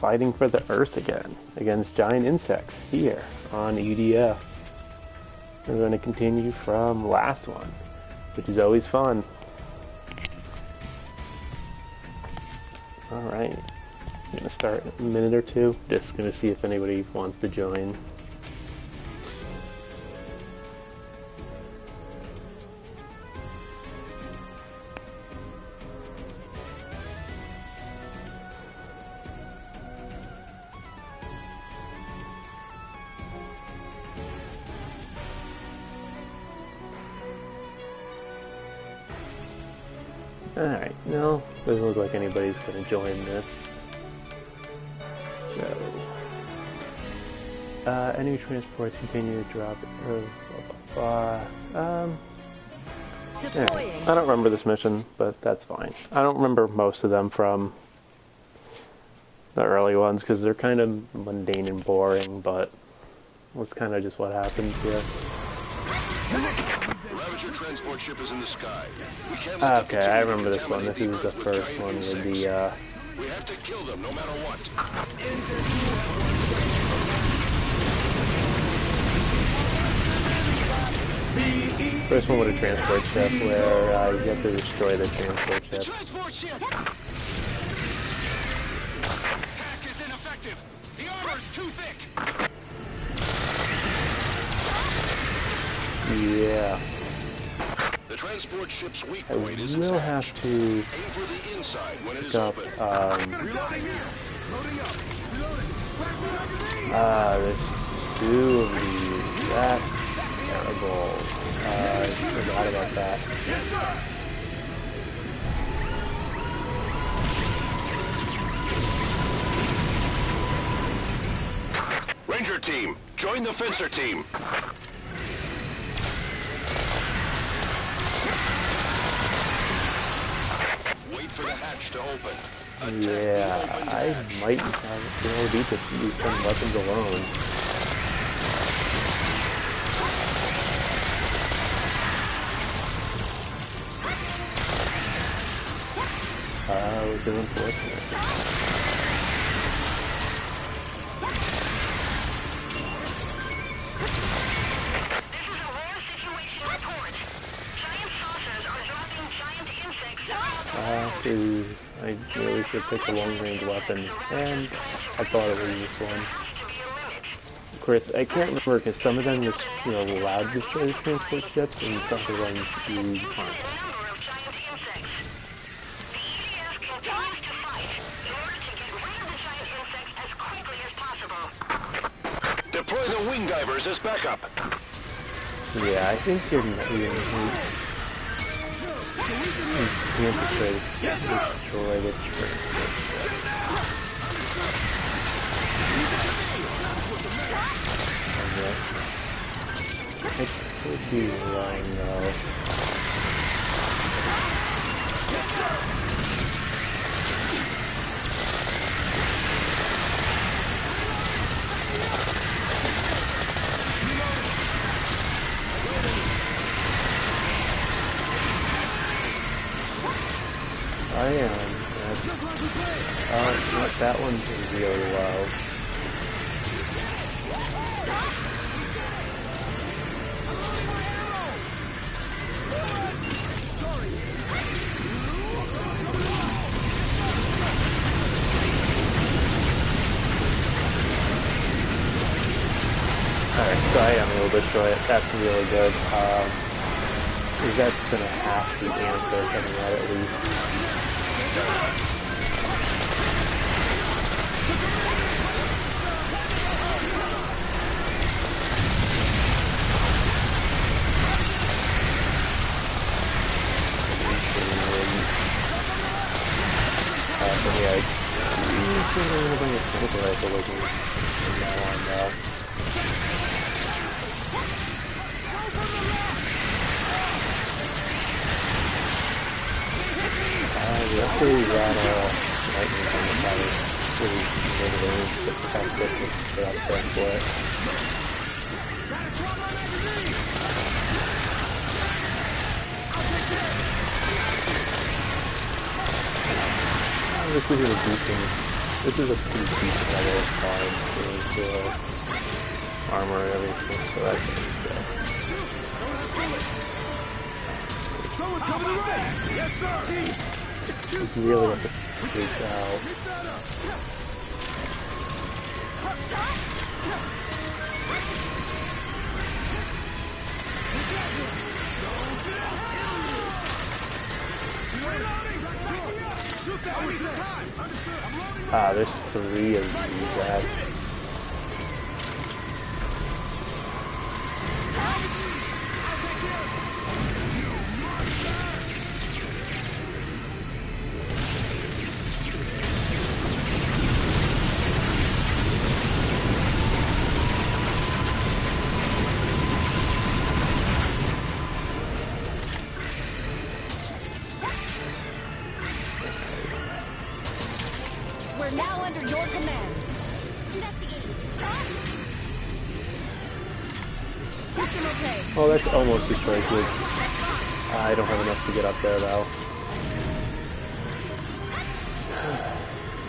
fighting for the Earth again, against giant insects here on EDF. We're going to continue from last one, which is always fun. Alright, I'm going to start in a minute or two, just going to see if anybody wants to join. Alright, no, doesn't look like anybody's going to join this. So, enemy transports continue to drop. Anyway, I don't remember this mission, but that's fine. I don't remember most of them from the early ones because they're kind of mundane and boring, but that's kind of just what happens here. Transport ship is in the sky. Okay, I remember this one. This is the first one with the, We have to kill them no matter what. First one with a transport ship where you have to destroy the transport ship. Transport ship! Attack is ineffective! The armor's too thick! Yeah. The transport ship's weak I point is will have to aim for the inside when it is pick up, open. there's two of these. That's terrible. I forgot about that. Yes, sir. Ranger team, join the fencer team. Wait for the hatch to open. Yeah, I might have need to use some weapons alone. Which is unfortunate. I really should pick a long-range weapon, and I thought it was this one. Of course, I can't remember because some of them are, allowed to destroy the transport ships, and some of them you can't. Deploy the Wingdivers as backup. Yeah, I think you can't destroy the transport. I could be wrong though. I am. That one's really low. Alright, so I am able to destroy it. That's really good. That's gonna have to answer coming out at least. Yeah, I'm going to bring a sniper rifle with me from now on though. We actually ran lightning on the side really good range, but the fact that they're up there for it. This is a decent This is a pretty decent level of card with armor and everything, so that's good. Someone coming to right! Yes, sir! Jeez! It's too You really have to freak out. Ah, there's 3 of these ads. We're now under your command. Investigating. System okay. Oh, that's almost destroyed. Good. I don't have enough to get up there though.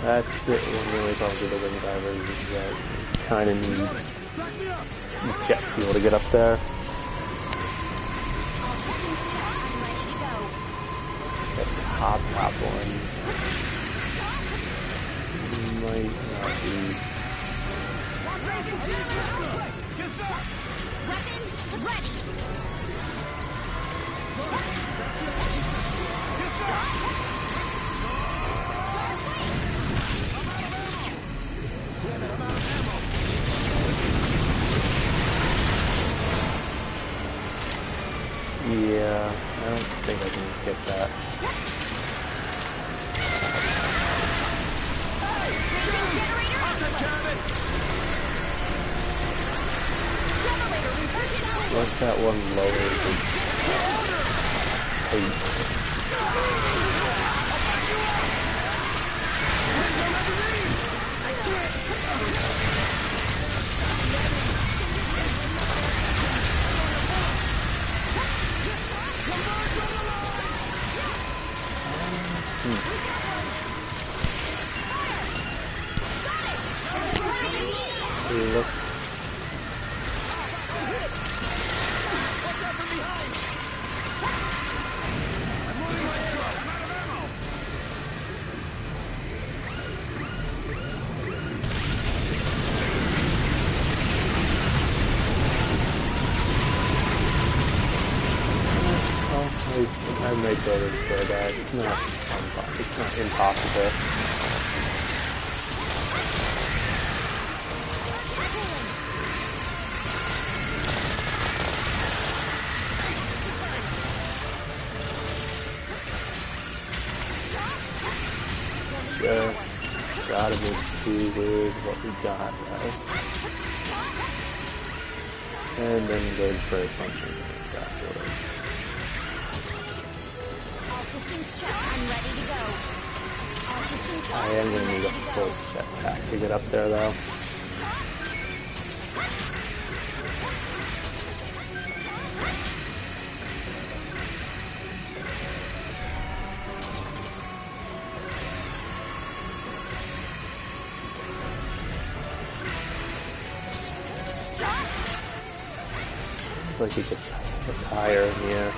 That's the one really problem with the Wingdiver is that you kind of need jet fuel to get up there. That top one might not be. Weapons ready. Yeah, I don't think I can get that. Once that one lowers, look. I may go to destroy that. It's not impossible. Gotta make do with what we got now. And then go for a function afterwards. All systems check. I'm ready to go. All systems check. I am gonna need a full jetpack to get up there though. Like he gets higher in the air.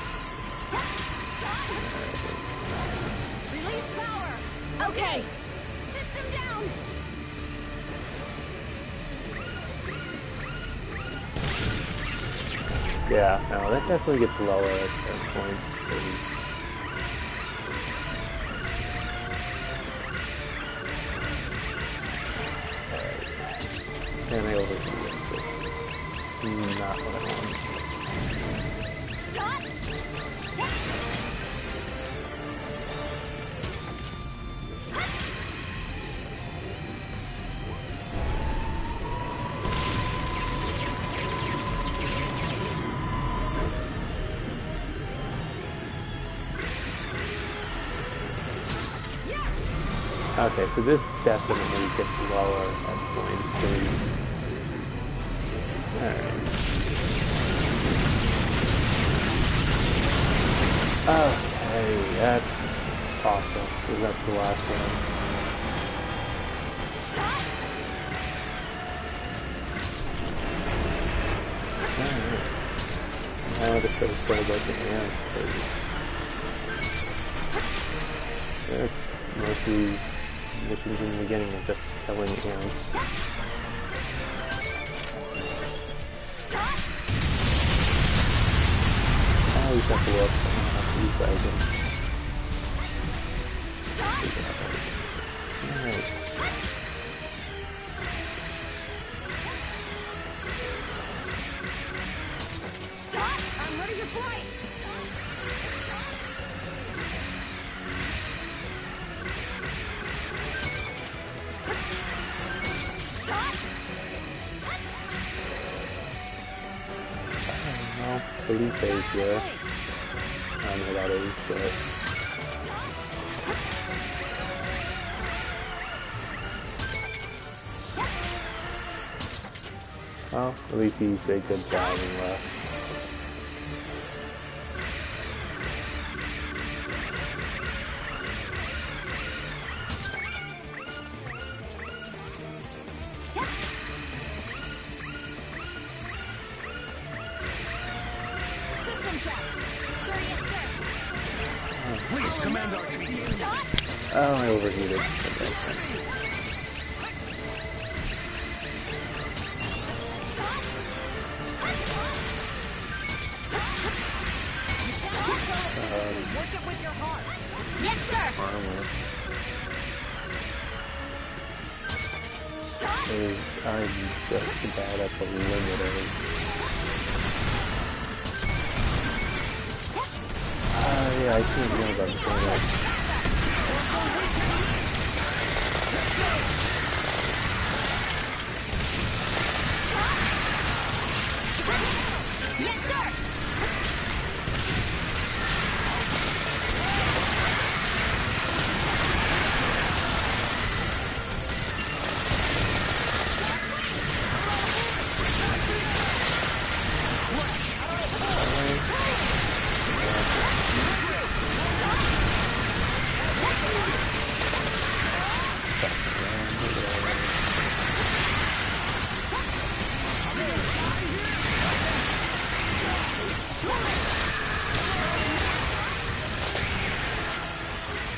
Release power. Okay. System down. Yeah, no, that definitely gets lower at certain points. And I overdo it. Not what I want. Okay, so this definitely gets lower at points. Alright. Okay, that's awesome, because that's the last one. have could have killed like an ant. That's most of these missions in the beginning are just killing ants. I always have to look these items. Alright. I'm ready to fight! Well, Felipe's here. I don't know who that is, but... Well, at least he did a good job and left. System check. Sir, yes, sir. Please, Commander Artemisia. Oh, I overheated. Okay. Work it with your heart. Yes, sir. Armor. I'm just bad at the limiters. Yeah, I can't know about this one. Yes, sir.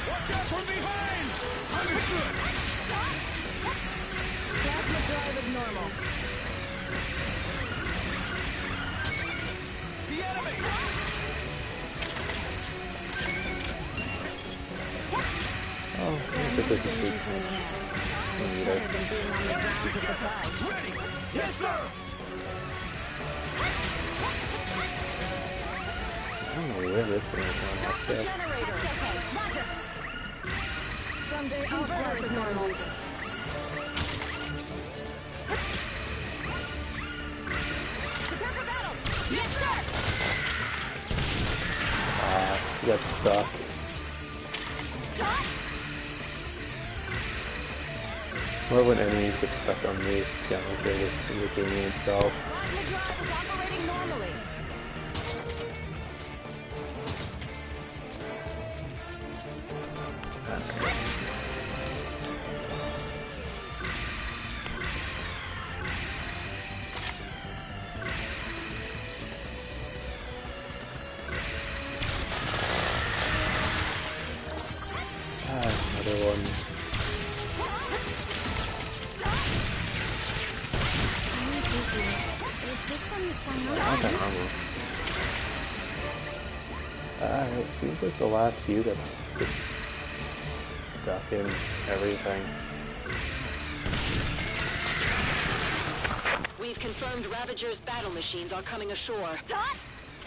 Watch out from behind! Understood! Plasma drive is normal. The enemy! Oh, look at this. Better than being on the ground with the bugs. Ready! Yes, sir! I don't know where this thing is Stop going the like that. generator. Test okay. Roger. Someday converter is normal. Prepare for battle. Yes, sir. Got stuck. What when enemies get stuck on the generator in the game itself? Plasma drive is operating normally. Another one. Is this from the sun? I got armor. It seems like the last few that's just stuck in everything. We've confirmed Ravager's battle machines are coming ashore. Dot!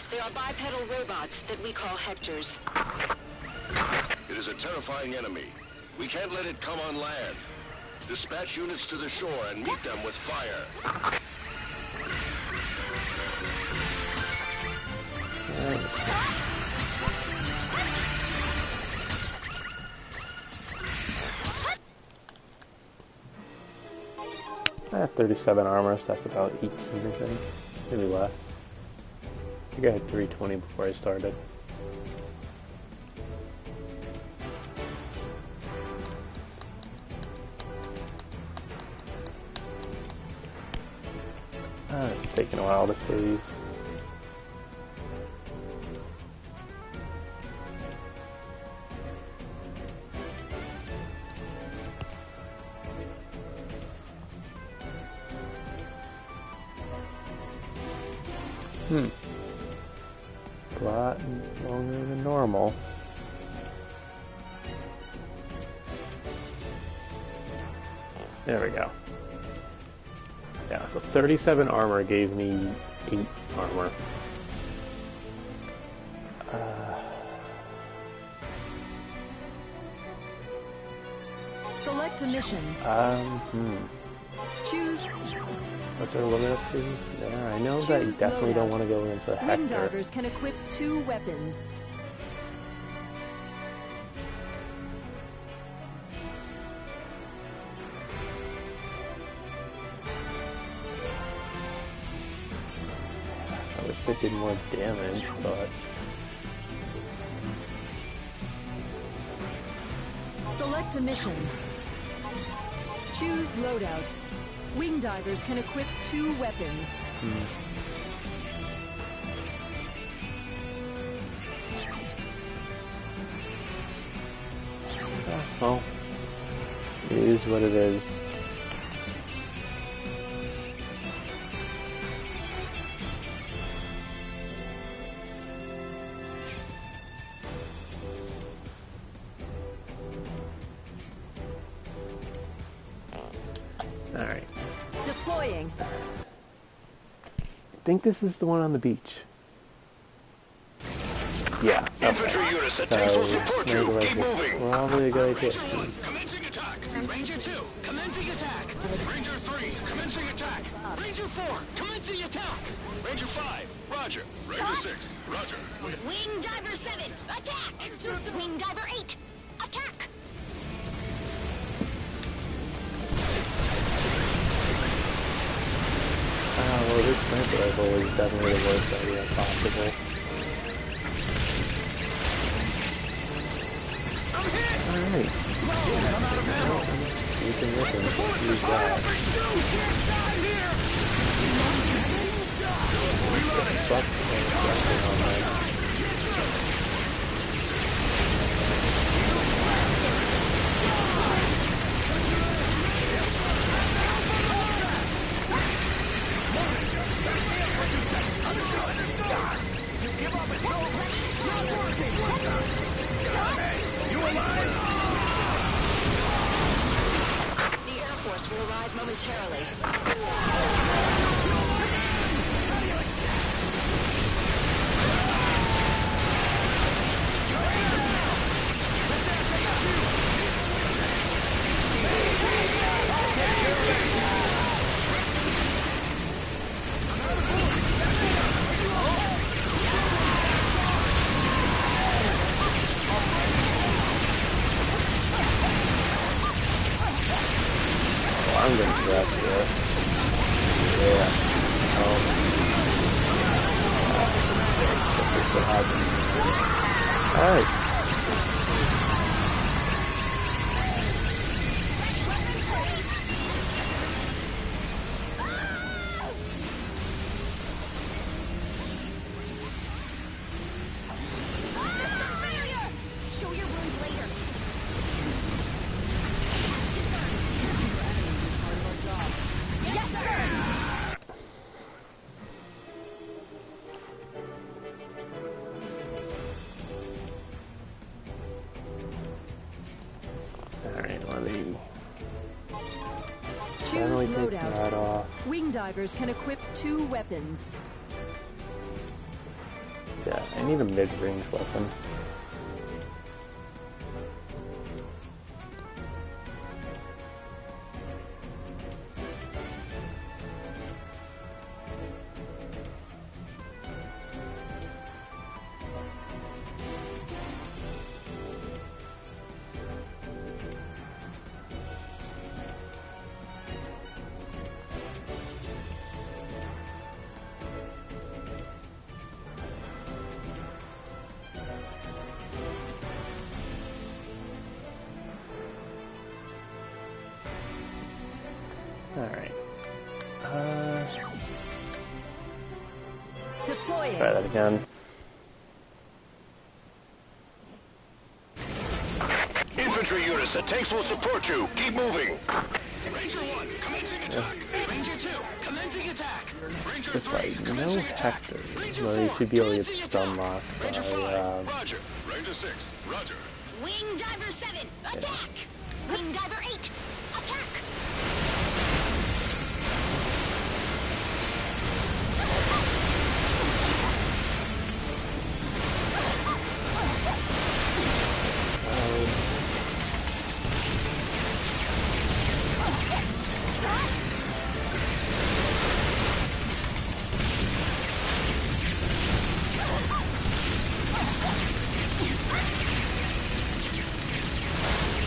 They are bipedal robots that we call Hectors. It is a terrifying enemy. We can't let it come on land. Dispatch units to the shore and meet them with fire. I have 37 armor, so that's about 18, I think. Maybe less. I think I had 320 before I started. It's taking a while to save. A lot longer than normal. There we go. Yeah, so 37 armor gave me 8 armor. Select a mission. Choose. What's our limit up to? There, I know that you definitely don't want to go into Hector. Wingdivers can equip 2 weapons. I wish they did more damage, but... Select a mission. Choose loadout. Wingdivers can equip 2 weapons. Well, it is what it is. Alright. Deploying. I think this is the one on the beach. Yeah. Okay. Infantry units at tanks will support you. Keep moving. Probably a good idea. Commencing attack. Ranger 2, commencing attack. Ranger 3, commencing attack. Ranger 4, commencing attack. Ranger 5, roger. Ranger 6, roger. Wingdiver 7, attack! Wingdiver 8, attack! Well, this sniper rifle is definitely the worst idea possible. Alright. You can rip him. Use that. Fuck on that. The Air Force will arrive momentarily. I'm gonna grab this. Yeah. That's what happened. Alright. Show your wounds later. Yes, sir! Alright, let me Choose finally take loadout. that off. Wingdivers can equip 2 weapons. Yeah, I need a mid-range weapon. Alright. Deploying. Try that again. Infantry units at tanks will support you. Keep moving. Ranger 1, commencing attack. Ranger 2, commencing attack. Ranger Just 3, like, no commencing attack. Hector. Ranger Well, you 4, should be able to get commencing stun attack. locked Ranger by, 5, Roger. Ranger 6, Roger. Wingdiver 7, attack! Wingdiver 8, attack!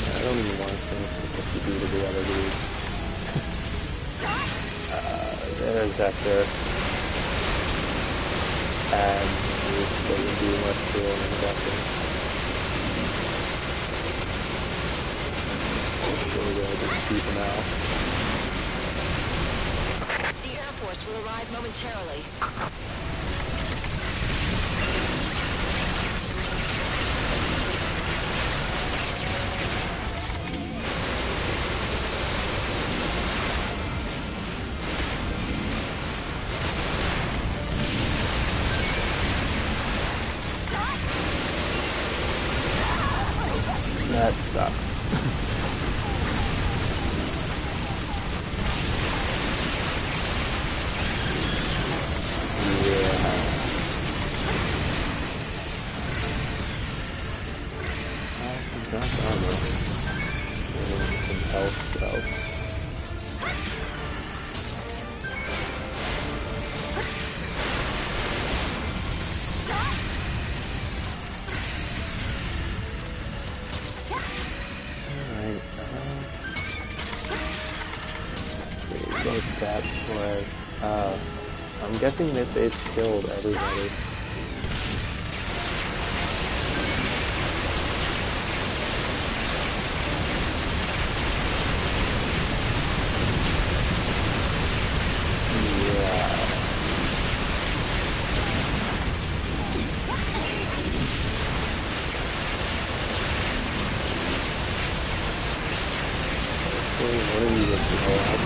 I don't even want to finish what you do to the other dudes. There's Hector. And it doesn't do much to him in second. Really good, just keep him out. The Air Force will arrive momentarily. That sucks. Got armor. And some health though. Alright, okay, go that way. I'm guessing that they've killed everybody. What are you looking at?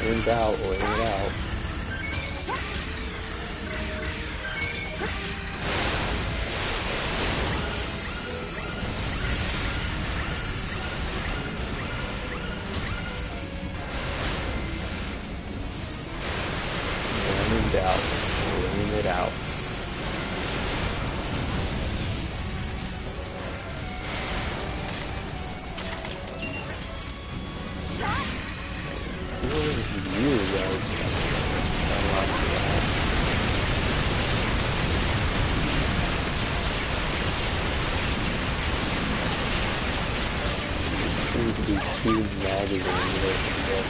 Winged out, winged out. Winging it out. You guys unlock that. Seems to be two magazines that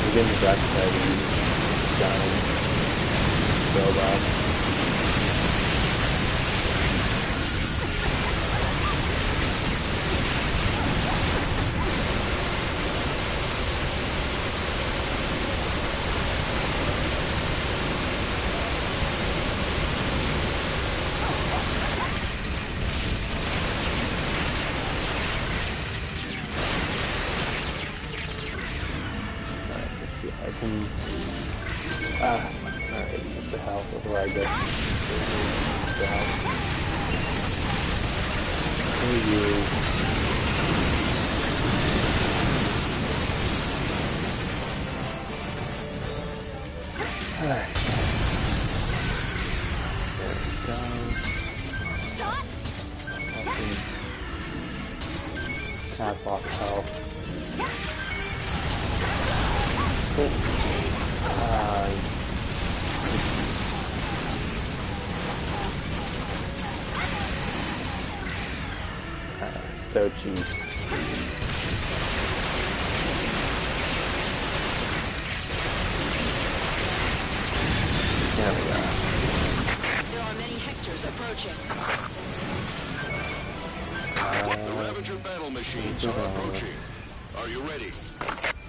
we're getting attacked by these giant robots. I can... alright, what the hell? What do I get? What the hell? Who are you? Alright. There we go. half off health. So cheap. There we go. There are many Hectors approaching. The Ravager battle machines are approaching. Are you ready?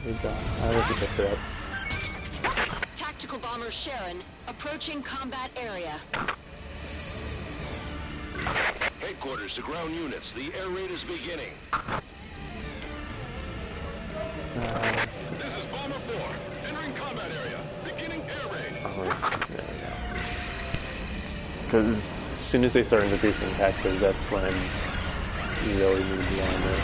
Good job. I like to pick it up. Tactical bomber Sharon approaching combat area. Headquarters to ground units. The air raid is beginning. This is Bomber 4. Entering combat area. Beginning air raid. Oh, there we go. Because as soon as they start introducing Hectors, that's when you really need the armor.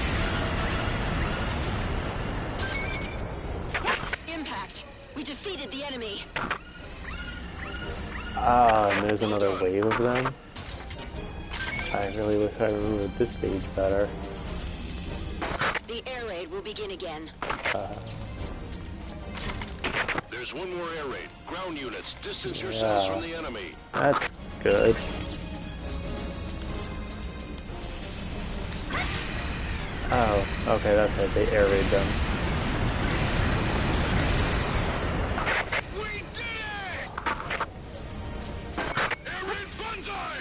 Impact. We defeated the enemy. Ah, and there's another wave of them. I really wish I remembered this stage better. The air raid will begin again. There's one more air raid. Ground units, distance yourselves from the enemy. That's good. Oh, okay, that's right. They air raid them. We did it! Air raid Banzai!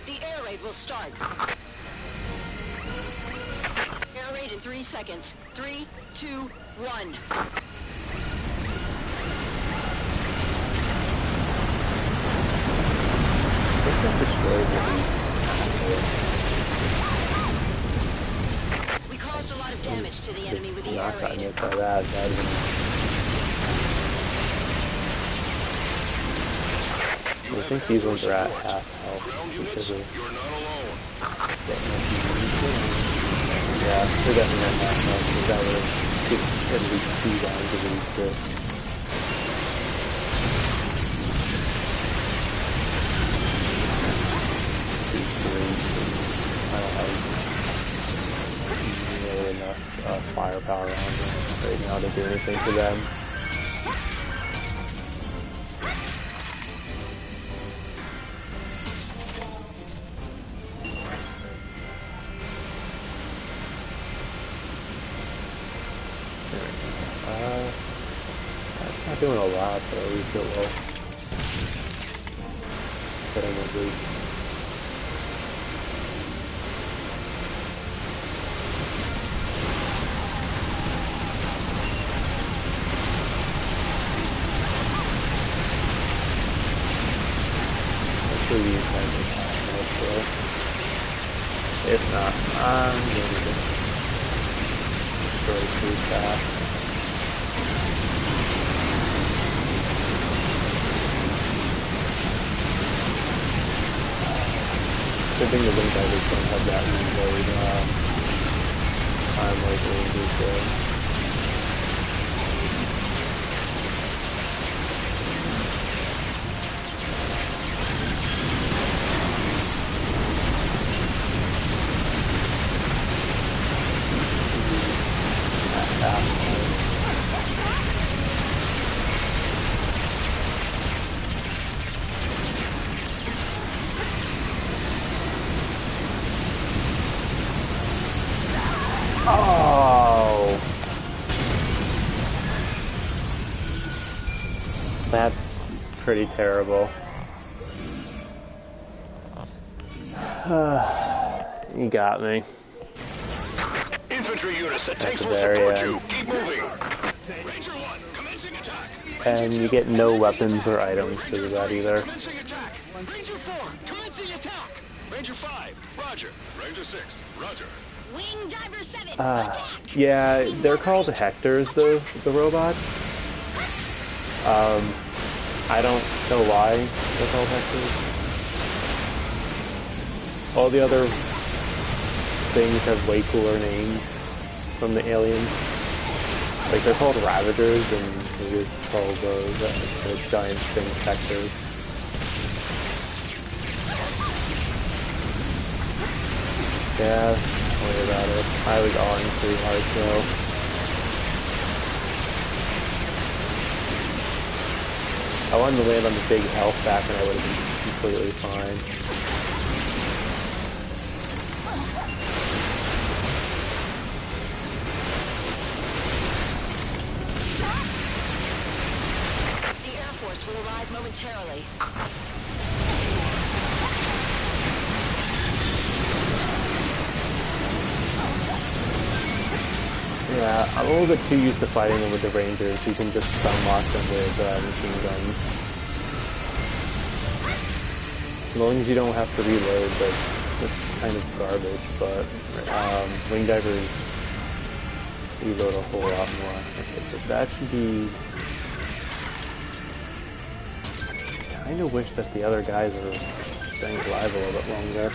The air raid will start. Air raid in 3 seconds. 3, 2, 1. We caused a lot of damage to the enemy with the air Not gotten raid. hit by that. That is I think these ones are at half health Ground because units, of you're not alone. yeah, they're definitely at half health because that would give at least 2 rounds of these to I don't have really enough firepower on them right now to do anything to them. That's not doing a lot, but at least it will. Getting at least. Hopefully these guys are passing out still. If not, I'm going to destroy through fast. Good thing the Wingdivers don't have that reload time like Rangers do. Oh, that's pretty terrible. You got me. Infantry units, the tanks will very support end. you. Keep moving. Ranger 1, commencing attack. And you get no weapons or items to that either. Commencing attack. Ranger 4, commencing attack. Ranger 5, Roger. Ranger 6, Roger. Wingdiver 7. Yeah, they're called Hectors, the robots. I don't know why they're called Hectors. All the other things have way cooler names from the aliens. Like, they're called Ravagers, and they're called the giant things Hectors. Yeah, don't worry about it. I was on pretty hard, so. I wanted to land on the big health back and I would have been completely fine. The Air Force will arrive momentarily. Yeah, I'm a little bit too used to fighting them with the Rangers. You can just stun lock them with machine guns. As long as you don't have to reload, that's kind of garbage, but Wingdivers reload a whole lot more. Okay, so that should be... I kind of wish that the other guys were staying alive a little bit longer.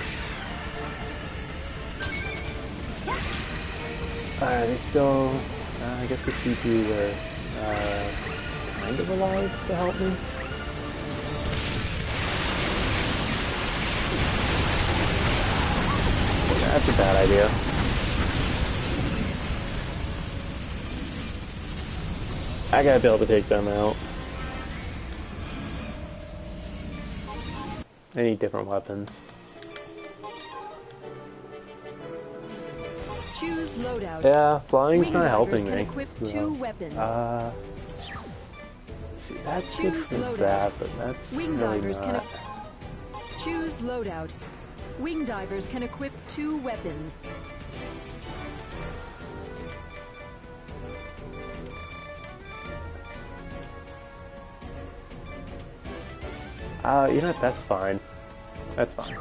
They still, I guess the CPs are kind of alive to help me. That's a bad idea. I gotta be able to take them out. I need different weapons. Choose loadout. Yeah, flying's not Wingdivers helping can me. equip 2 weapons. See, that's good Choose for loadout. that, but that's Wingdivers really can not. choose loadout. Wingdivers can equip 2 weapons. You know what, that's fine. That's fine.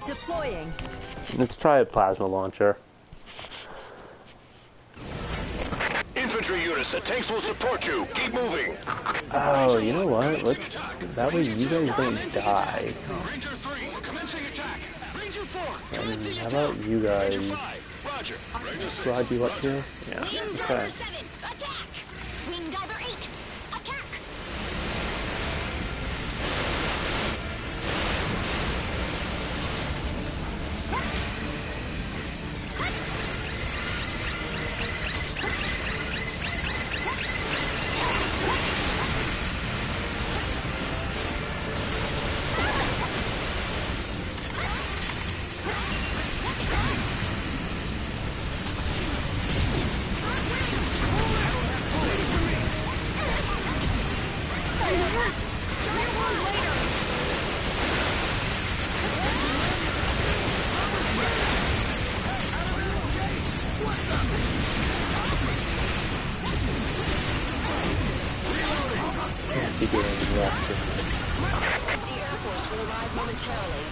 Deploying. Let's try a plasma launcher. Infantry units, the tanks will support you. Keep moving. Oh, you know what? Let's. That way you guys don't die. Ranger 3, commencing attack. Ranger 4, And how about you guys? 5, Roger. Ranger 6. Rod you up here? Yeah. Wingdiver Okay. 7, attack! Wingdiver 8, attack! Be doing rough. The Air Force will arrive momentarily.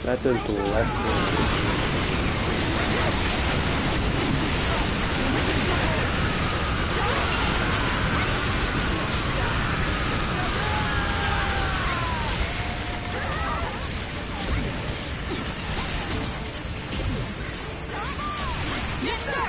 That does less damage. Yes, sir!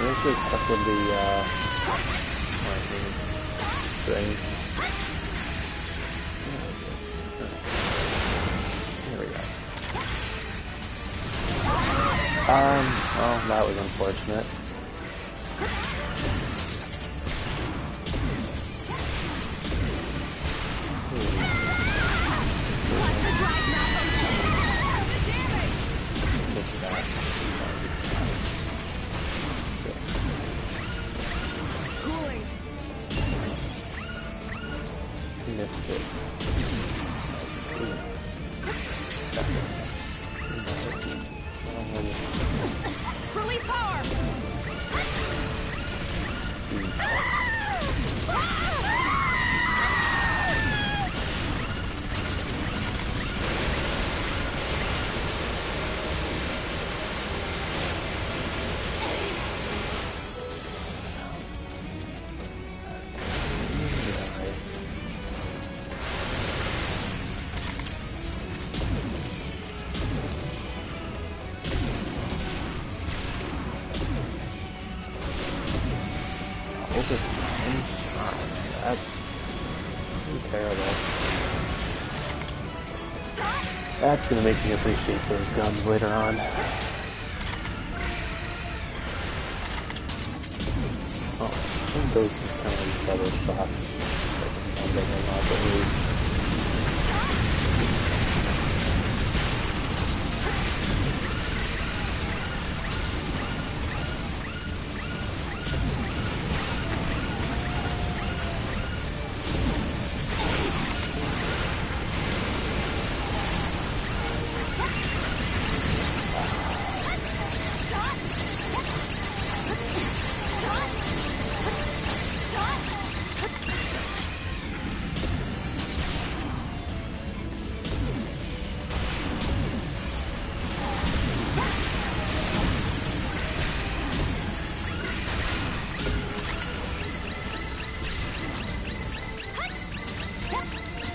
Let's just fuck with the thing. There we go. Well, that was unfortunate. Cooling. Missed it. Release power! Terrible. That's gonna make me appreciate those guns later on. Oh, I think those are kind of double shots. I think I'm off at least.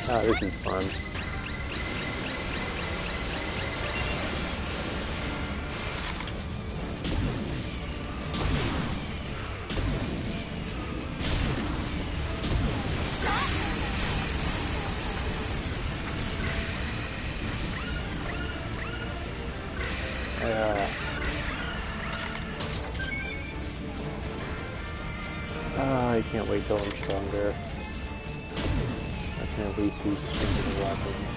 Oh, this is fun. I can't wait till I'm stronger. I can at least use stronger weapons.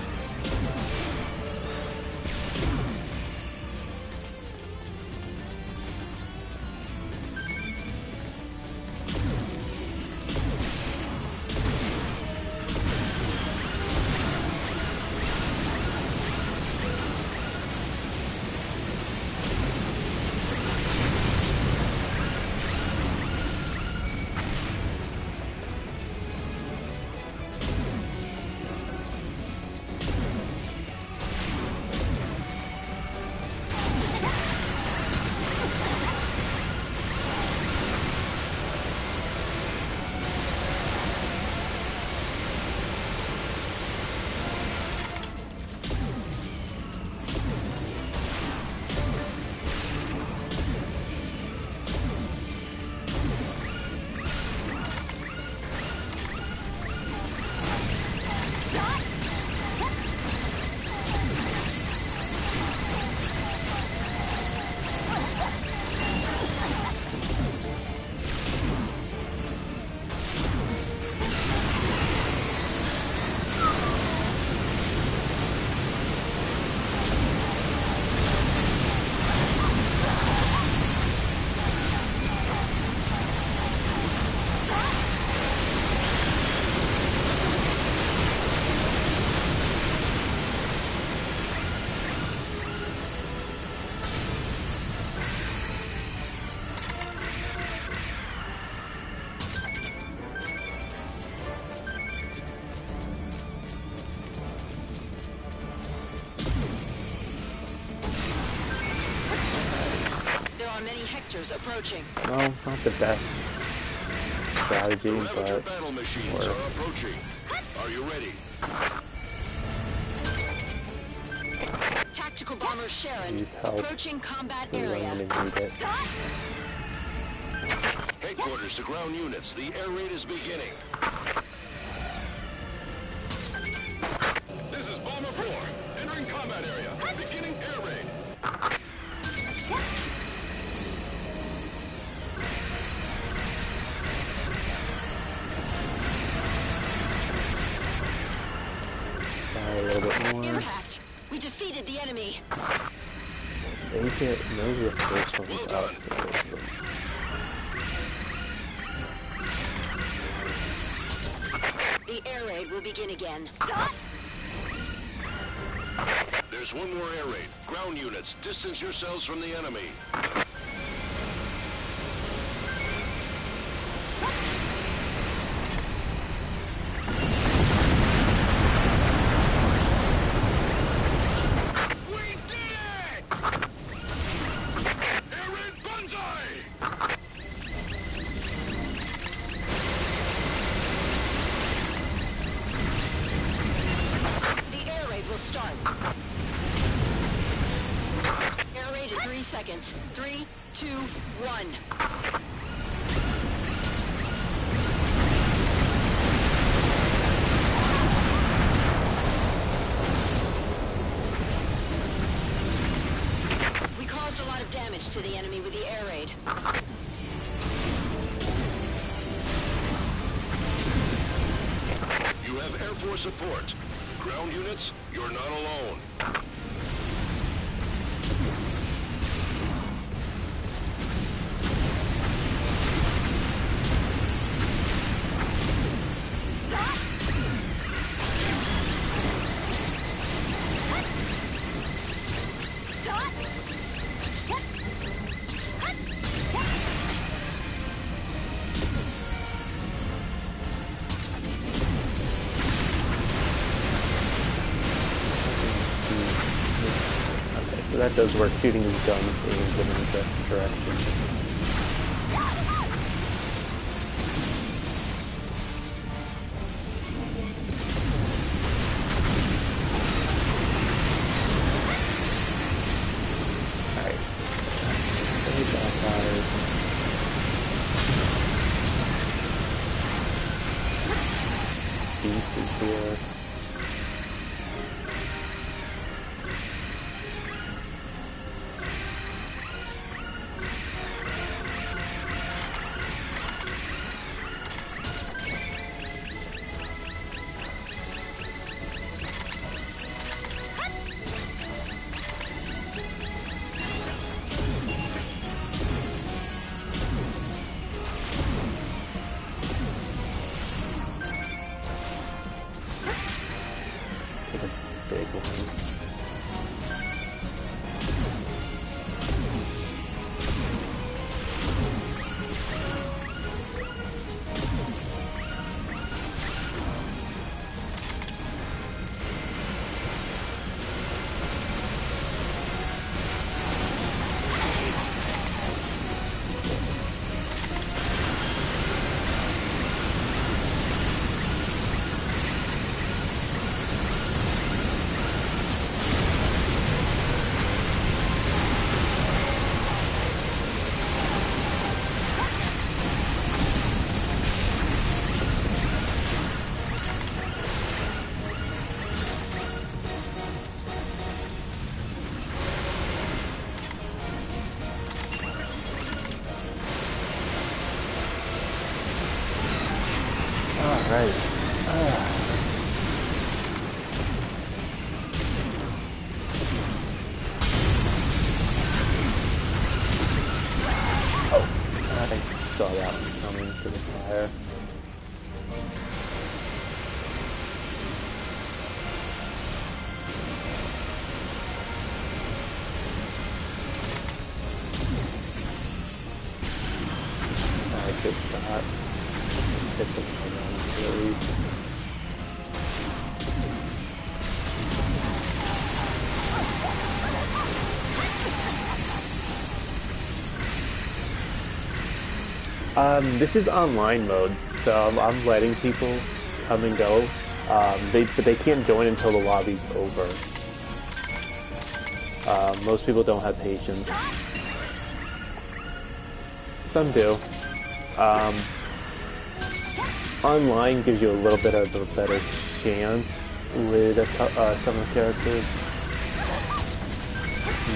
Many Hectors approaching. Well, not the best strategy, but battle machines are approaching. Are you ready? Tactical bomber Sharon Need help. approaching combat I'm area. gonna need it. Headquarters to ground units. The air raid is beginning. This is Bomber 4. Entering combat area. Beginning air raid. A little bit more. Impact. We defeated the enemy. They get those are the first ones Well out. The air raid will begin again. There's one more air raid. Ground units, distance yourselves from the enemy. We did it! Air raid banzai! The air raid will start. Air raid in 3 seconds. 3, 2, 1. damage to the enemy with the air raid. You have Air Force support. Ground units, you're not alone. So that does work, shooting his guns aimed in the direction. Alright. Any backfires. Beast is here. Big one. Alright. Oh, I saw that one coming to the fire. Alright, good shot. Hit the really. This is online mode, so I'm letting people come and go, but they can't join until the lobby's over. Most people don't have patience. Some do. Online gives you a little bit of a better chance with some of the characters.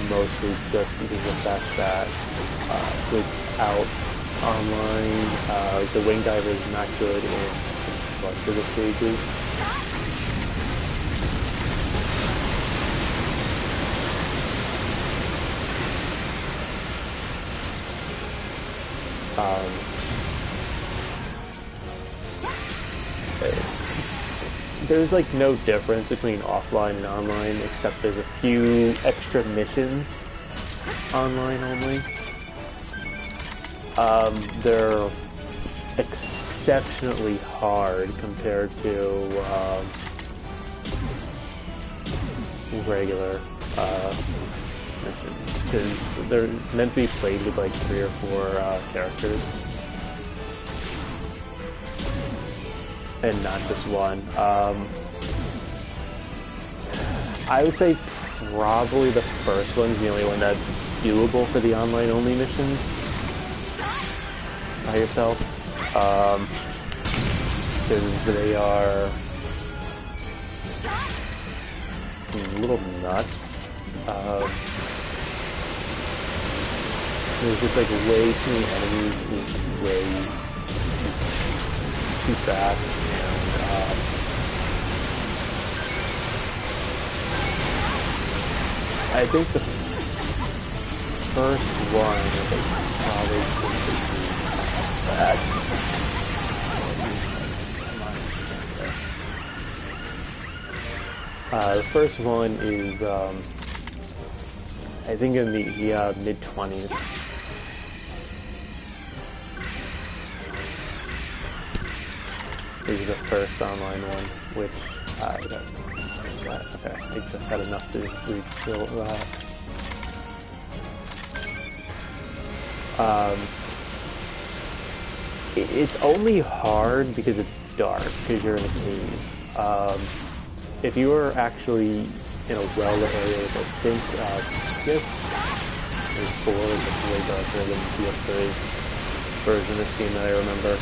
Mostly just because of the fact that without online, the Wingdiver is not good in a bunch of the stages. There's like no difference between offline and online, except there's a few extra missions online only. They're exceptionally hard compared to regular missions, because they're meant to be played with like 3 or 4 characters. And not just one. I would say probably the first one's the only one that's doable for the online only missions by yourself. Because they are a little nuts. There's just like way too many enemies, way too fast, and I think the first one is like probably bad. The first one is I think in the mid-20s. This is the first online one, which okay, I just had enough to refill that. It's only hard because it's dark, because you're in a cave. If you were actually in a well area, I think yes, there's 4, it's way darker than the PS3 version of Steam that I remember.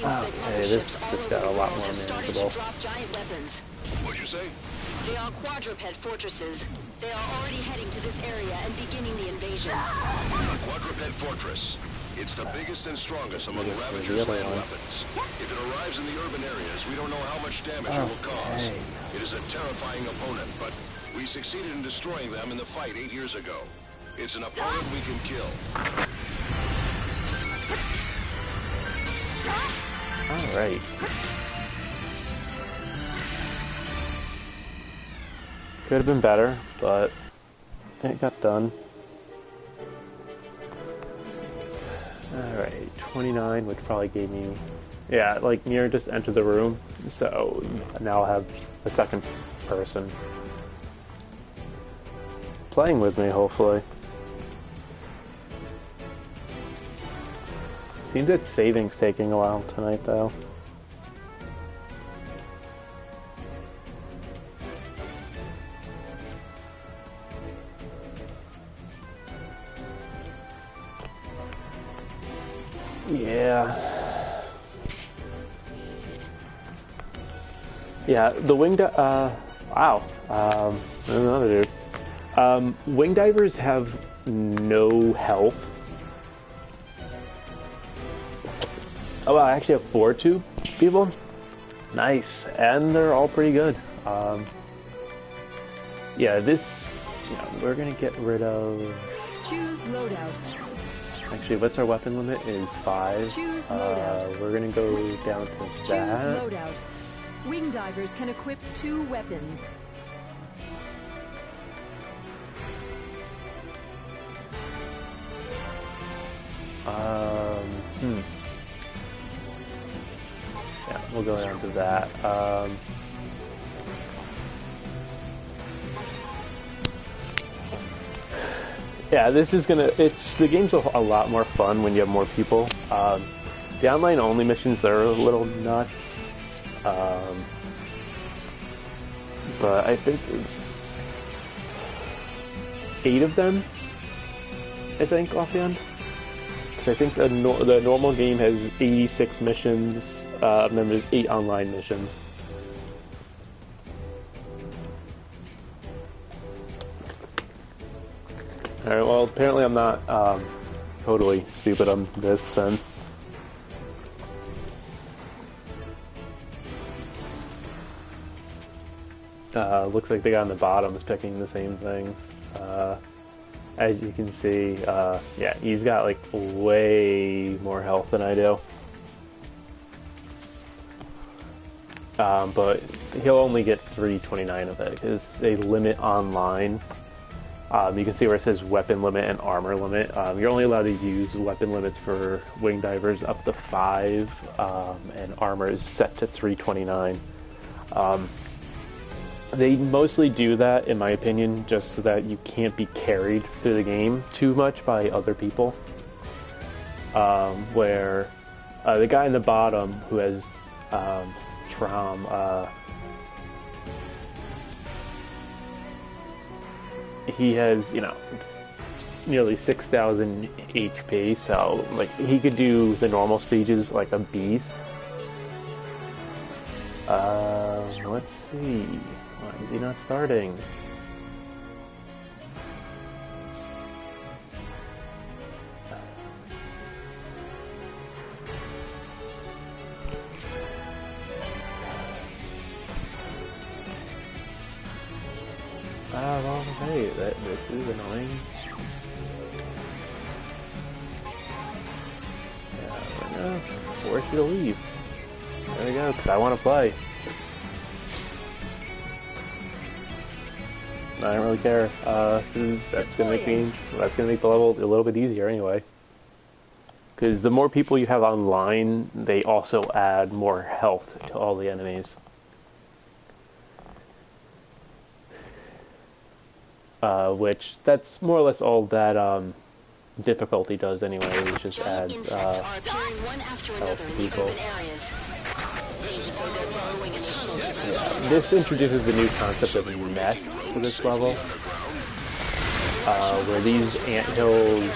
Hey, this got a lot more manageable. What'd you say? They are quadruped fortresses. They are already heading to this area and beginning the invasion. A quadruped fortress. It's the biggest and strongest among Ravager's land weapons. If it arrives in the urban areas, we don't know how much damage it will cause. It is a terrifying opponent, but we succeeded in destroying them in the fight 8 years ago. It's an opponent we can kill. Alright. Could have been better, but it got done. Alright, 29, which probably gave me... Yeah, like, Nier just entered the room, so now I'll have a second person playing with me, hopefully. Seems that saving's taking a while tonight, though. Yeah, the wow, another dude. Wingdivers have no health. Oh, well, I actually have 4 tube people. Nice, and they're all pretty good. Yeah, this, we're gonna get rid of... Choose loadout. Actually, what's our weapon limit? Is 5. Choose loadout. We're gonna go down to that. Choose loadout. Wingdivers can equip 2 weapons. Yeah, we'll go down to that. Yeah, this is gonna, the game's a lot more fun when you have more people. The online only missions are a little nuts. But I think there's 8 of them, I think, offhand. Because I think the normal game has 86 missions, and then there's 8 online missions. Alright, well, apparently I'm not totally stupid on this sense. Looks like the guy on the bottom is picking the same things. As you can see, yeah, he's got like way more health than I do. But he'll only get 329 of it because they limit online. You can see where it says weapon limit and armor limit. You're only allowed to use weapon limits for Wingdivers up to 5, and armor is set to 329. They mostly do that, in my opinion, just so that you can't be carried through the game too much by other people. Where the guy in the bottom who has Trom, he has, nearly 6,000 HP, so like he could do the normal stages like a beast. Let's see. Why is he not starting? Well, hey, this is annoying. Yeah, we're gonna force you to leave. There we go, because I want to play. I don't really care. That's gonna make the level a little bit easier anyway. Because the more people you have online, they also add more health to all the enemies. Which that's more or less all that difficulty does anyway. It just adds health to people. Yeah, this introduces the new concept of nests to this level, where these anthills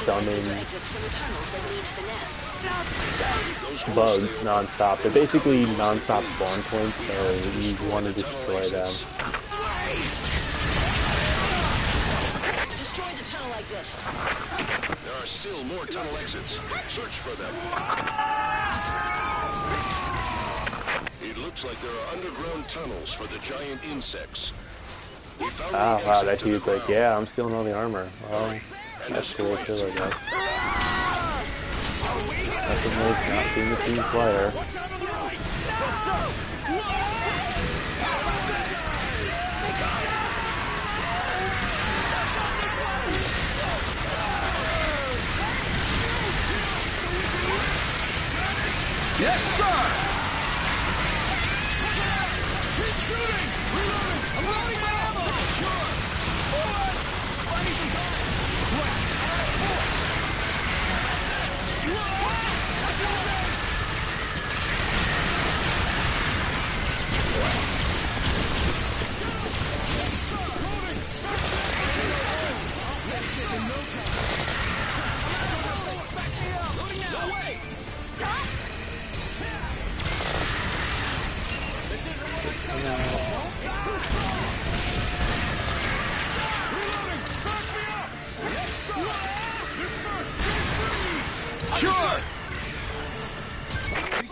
summon bugs non-stop. They're basically non-stop spawn points, so you want to destroy them. There are still more tunnel exits. Search for them. It looks like there are underground tunnels for the giant insects. Oh wow, that dude's like, yeah, I'm stealing all the armor. Well, that's cool too, I guess. Nothing like not being a team player. Yes, sir! Keep shooting! Reloading! I'm loading my ammo! Sure! Forward! Finding some time!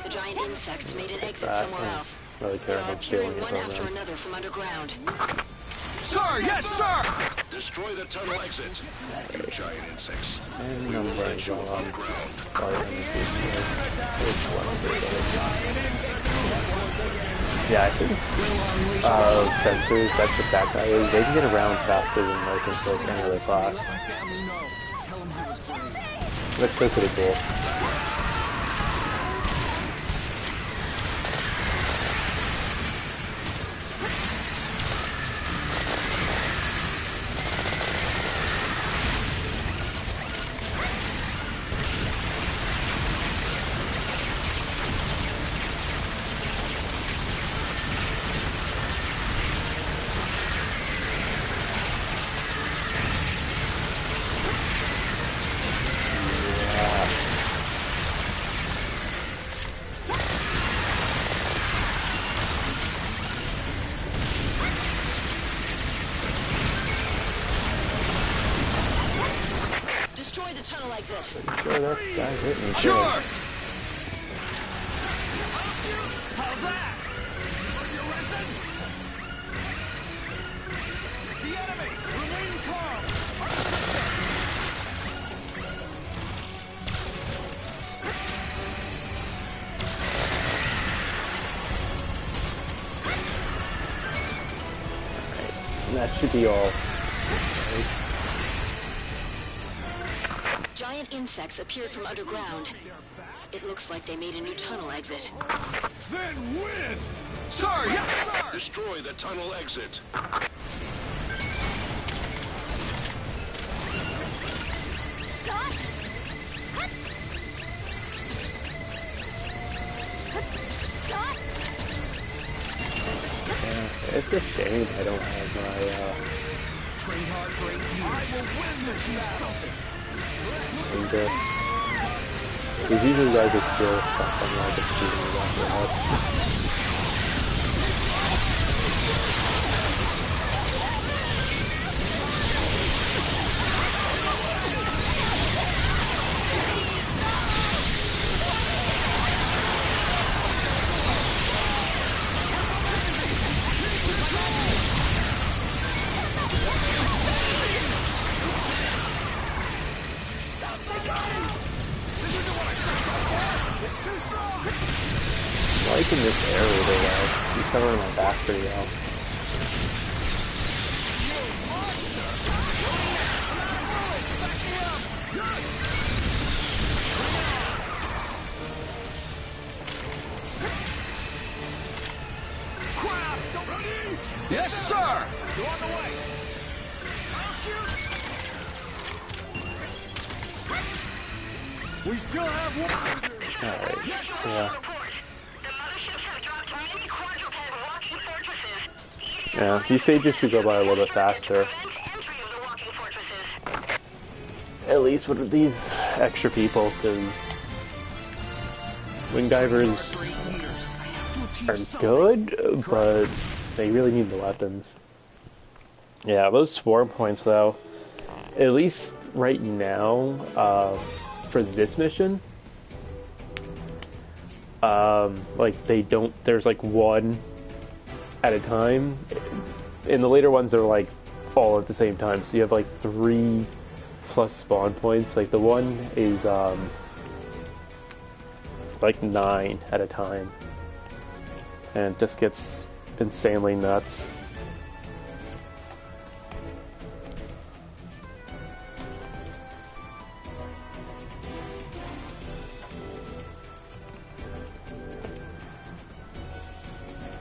The giant insects made an exit somewhere else. Really care They are about stealing appearing it one from after them. another from underground. Sir, yes, sir! Destroy the tunnel exit. You giant insects. And I'm going to go on. Ground. Yeah, I think sensors, that's what that guy is. They can get around faster than most of any other class. That's so pretty cool. Destroy the tunnel exit. Sure, that guy hit me. Sure! Too. How's that? Will you listen? The enemy! Remain calm! That should be all. Giant insects appeared from underground. It looks like they made a new tunnel exit. Then win! Sir, yes, sir! Destroy the tunnel exit. Yeah, it's a shame I don't have my, Train hard for 8 years. I will win this something! because usually guys are still stuck on like a shooting without their help. Liking this air really well. He's covering my back pretty well. Yes, sir! Go on the way! I'll shoot! We still have one! Alright, yeah. Yeah, these stages should go by a little bit faster. At least with these extra people, because Wingdivers are good, but they really need the weapons. Yeah, those swarm points though, at least right now, for this mission, like they don't, there's like one at a time. In the later ones they're like all at the same time, so you have like 3 plus spawn points. Like the one is like 9 at a time, and it just gets insanely nuts.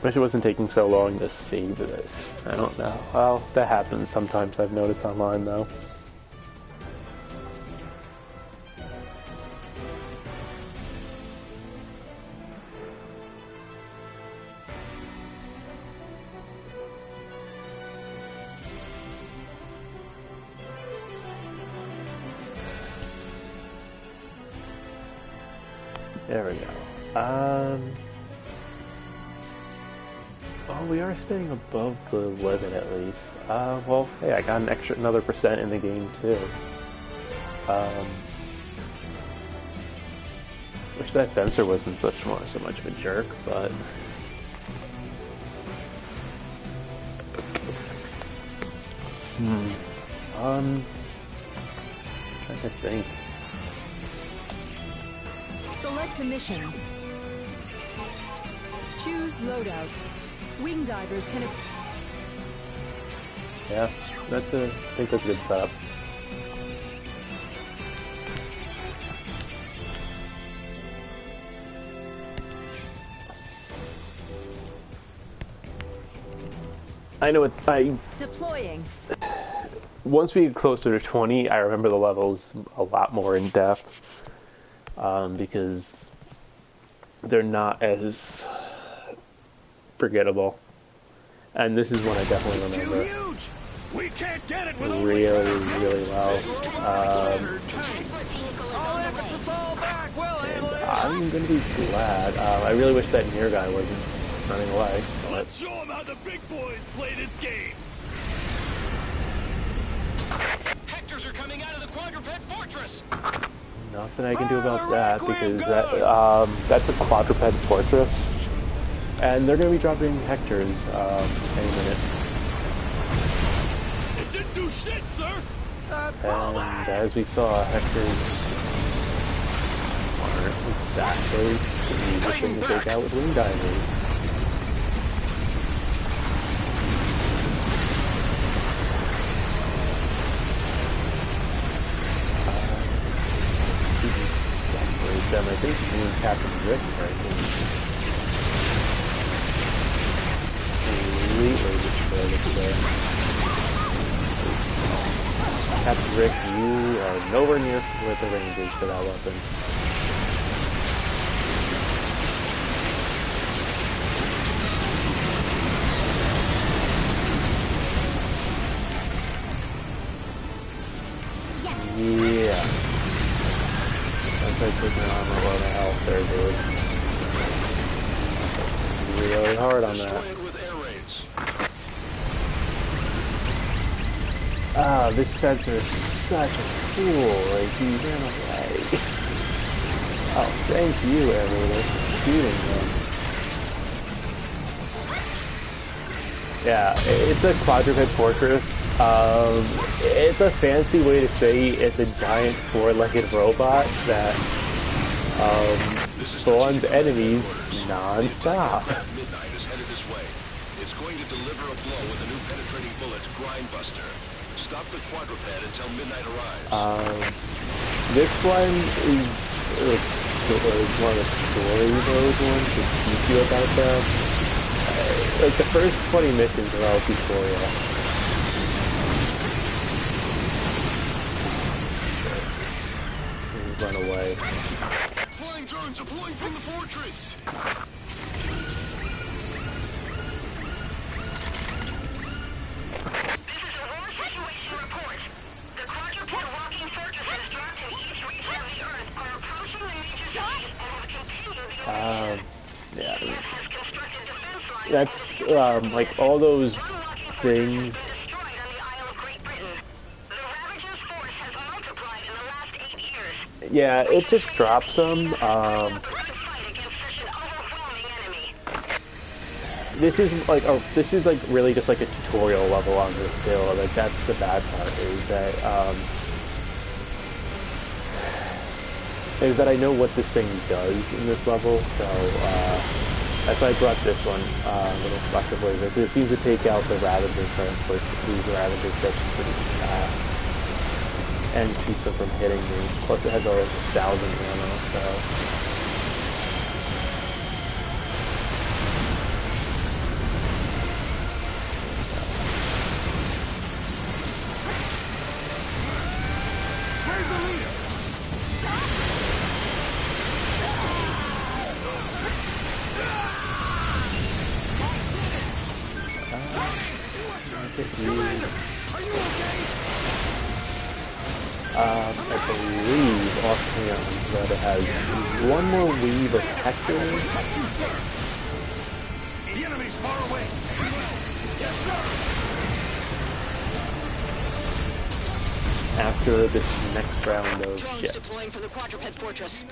Wish it wasn't taking so long to save this. I don't know. Well, that happens sometimes, I've noticed online though. There we go. Oh, we are staying above the limit at least. Well, hey, I got another percent in the game too. Wish that fencer wasn't so much of a jerk, but trying to think. Select a mission. Choose loadout. Wingdivers can... Yeah, I think that's a good setup. I know Deploying. once we get closer to 20, I remember the levels a lot more in depth, because they're not as forgettable. And this is one I definitely remember We can't get it with really well. I'm gonna be glad. I really wish that near guy wasn't running away. But let's show them how the big boys play this game. Hectors are coming out of the quadruped fortress. nothing I can do about that, because that's a quadruped fortress. And they're going to be dropping Hectors any minute. It didn't do shit, sir! And as we saw, Hectors aren't exactly the easiest thing to take out with Wingdivers. Separate them. I think me and Captain Rick are completely destroyed it today. Captain Rick, you are nowhere near with the ranges for that weapon. Yeah. That's like taking on a lot of health there, dude. Really hard on that. Ah, this fencer is such a fool. Like, he ran away. Oh, thank you, Airwader, for shooting him. Yeah, it's a quadruped fortress. It's a fancy way to say it's a giant four-legged robot that spawns enemies non-stop. Midnight is headed this way. It's going to deliver a blow with a new penetrating bullet, Grindbuster. Stop the quadruped until Midnight arrives. This one is more of a story mode one to teach you about them. Like the first 20 missions are all tutorial. Run away. Flying drones deploying from the fortress! This is a war situation report. The quadruped walking fortresses dropped in each region of the Earth are approaching the major cities and have continued the invasion. Yeah, EDF has constructed defense lines. that's like all those things. Destroyed on the Isle of Great Britain. The Ravager's force has multiplied in the last 8 years. Yeah, it just drops them. Good fight against such an overwhelming enemy. This is like really just like a tutorial level on this build. Like that's the bad part is that I know what this thing does in this level, so that's why I brought this one little selective laser. It seems to take out the Ravager transport, these Ravager ships pretty fast, and keeps them from hitting me. Plus it has a 1,000 ammo, so. I believe offhand that it has one more weave of Hector. The enemy's far away. Yes, sir. After this next round of Drones ships. deploying from the quadruped fortress.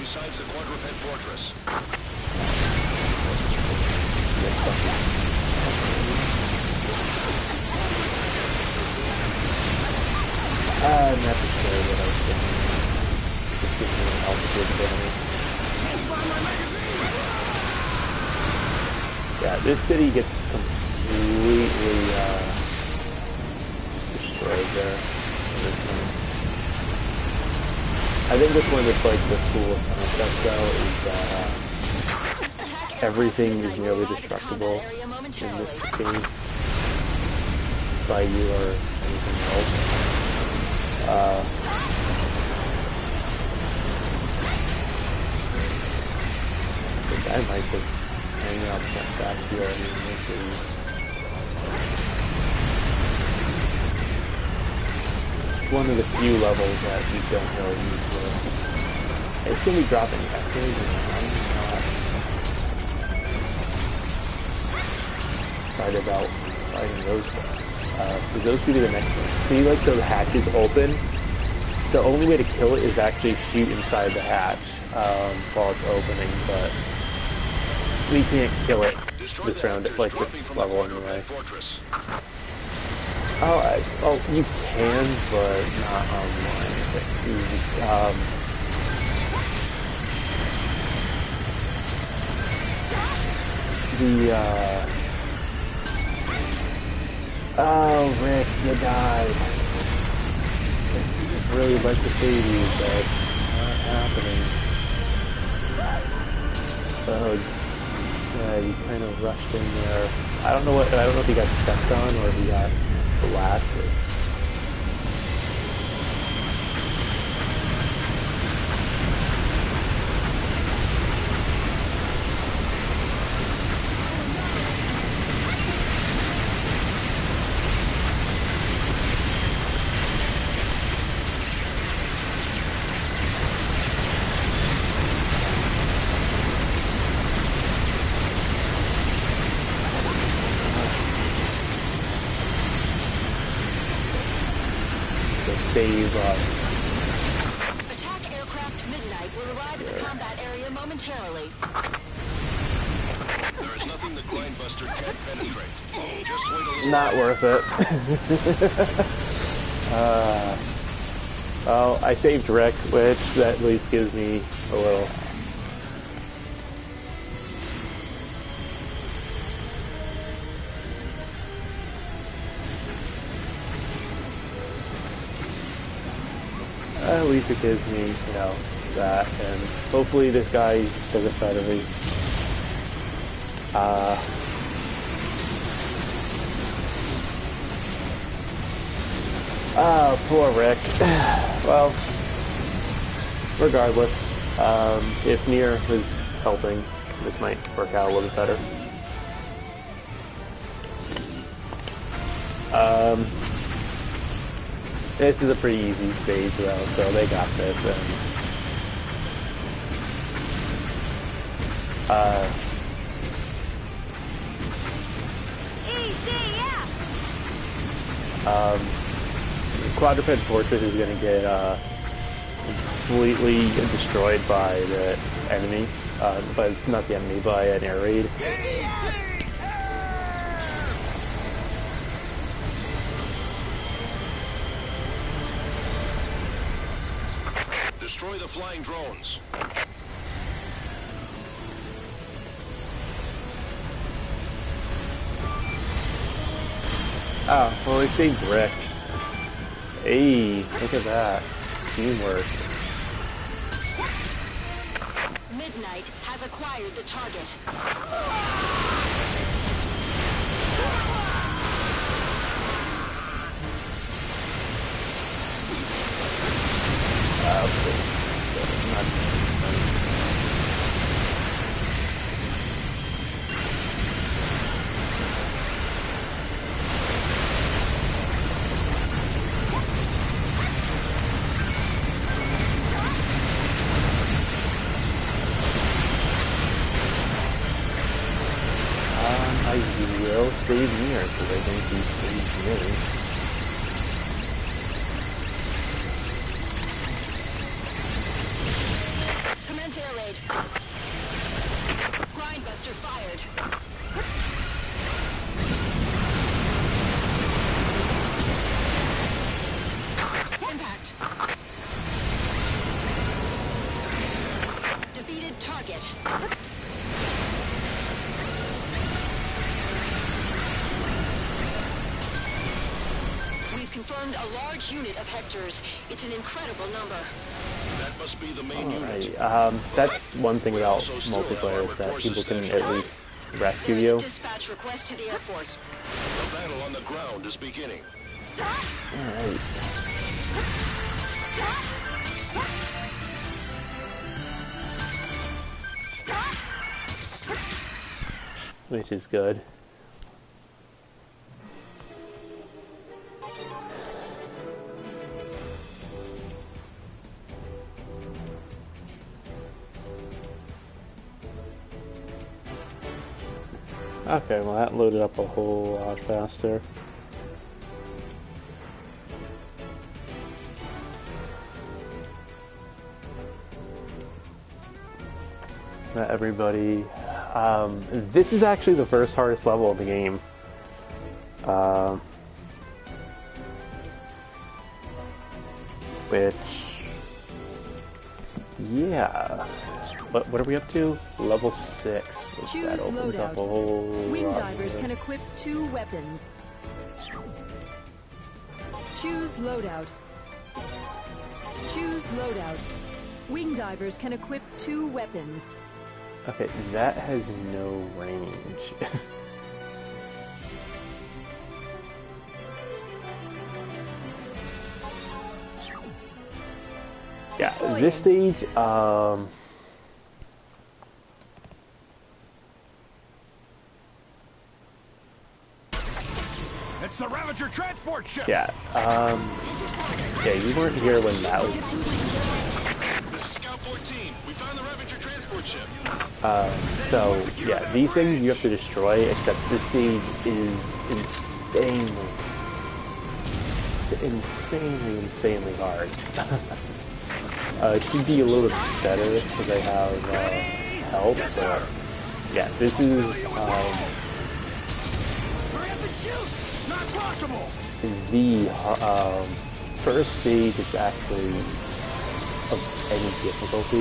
Besides the quadruped fortress. I'm not sure what I was doing. Just gives me an altitude advantage. Yeah, this city gets completely destroyed there. I think this one is like the coolest concept though, is that everything is nearly destructible in this game by you or anything else. I think I might just hang out back here and make one of the few levels that you don't know usually. It's gonna be dropping Hectors, and I'm not excited about fighting those guys. Because those could be the next one. See, like those hatches open? The only way to kill it is actually shoot inside the hatch while it's opening, but we can't kill it this round at like this level anyway. Oh, you can, but not online. Oh, Rick, you died. I really like to save you, but not happening. Yeah, you kind of rushed in there. I don't know if he got stepped on or if he got blasted. save, Attack aircraft Midnight will arrive at the combat area momentarily. There is nothing the Grindbuster can't penetrate. Just wait a little. not worth it. Well, I saved Rick, which at least gives me a little. At least it gives me, you know, that, and hopefully this guy doesn't try to leave. Oh, poor Rick. Well, regardless, if Nier is helping, this might work out a little bit better. This is a pretty easy stage though, so they got this. And, EDF! Quadruped Fortress is going to get completely destroyed by the enemy, but not the enemy, by an air raid. Destroy the flying drones. Oh, well, they saved Rick. Hey, look at that. Teamwork. Midnight has acquired the target. I will save Nier because I think he saved me. Commence air raid. Grindbuster fired. Impact. Defeated target. We've confirmed a large unit of Hectors. It's an incredible number. That must be the main unit. Alright, that's one thing about multiplayer, is that people can at least rescue There's you. a dispatch request to the Air Force. The battle on the ground is beginning. Alright. Which is good. Okay, well that loaded up a whole lot faster. Not everybody. This is actually the first hardest level of the game. Which, yeah. What are we up to? Level 6. Which Choose that opens up loadout. a whole lot Wingdivers more. can equip 2 weapons. Choose loadout. Choose loadout. Wingdivers can equip 2 weapons. Okay, that has no range. Yeah, this stage, It's the Ravager transport ship! yeah, yeah, you weren't here when that was, This is Scout 14. We found the Ravager transport ship. so, yeah, these things you have to destroy, except this stage is insanely, insanely hard. It should be a little bit better because I have help, but yeah, this is Not possible! the first stage is actually of any difficulty.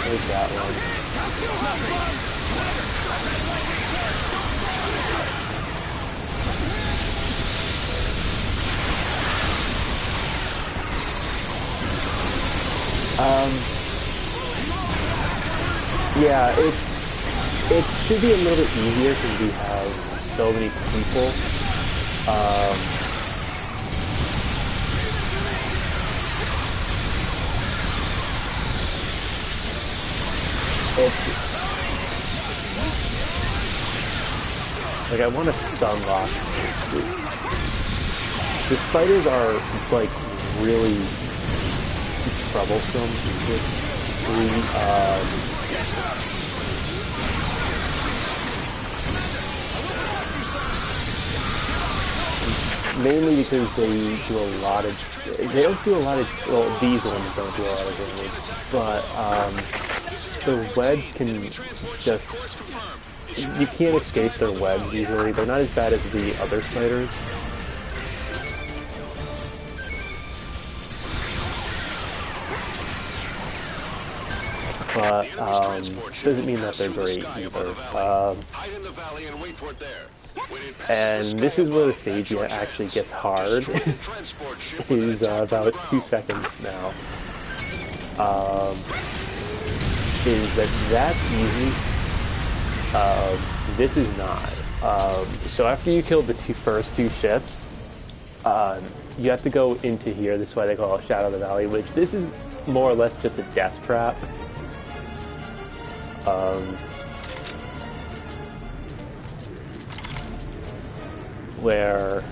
Take that one. Yeah, it should be a little bit easier because we have so many people. Like, I want to stun lock. The spiders are, like, really troublesome. Mainly because they do a lot of... They don't do a lot of... Well, these ones don't do a lot of damage. But, the webs can just... You can't escape their webs easily. They're not as bad as the other spiders. But, doesn't mean that they're great either. And this is where the stage actually gets hard. Is about 2 seconds now. Is that's easy. This is not. So after you kill the first two ships, you have to go into here. This is why they call it Shadow of the Valley, which this is more or less just a death trap. Where,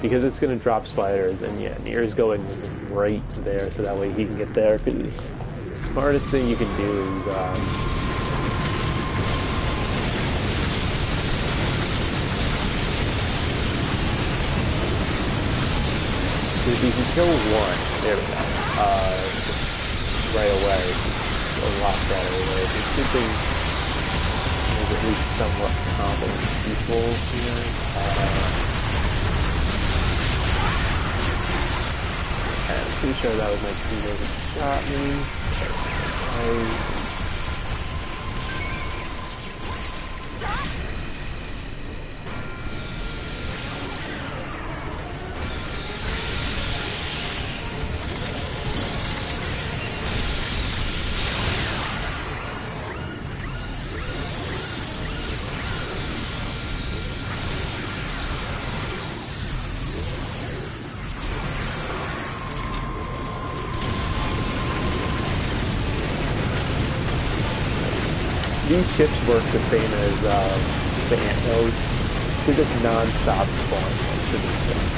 because it's going to drop spiders, and yeah, Nier's going right there, so that way he can get there, because the smartest thing you can do is, if you can kill one, there we go, right away, a lot better, right? It's something at least somewhat competent people here. I'm pretty sure that was my teammate that shot me. These ships work the same as the anthills. They're just non-stop spawn for these things.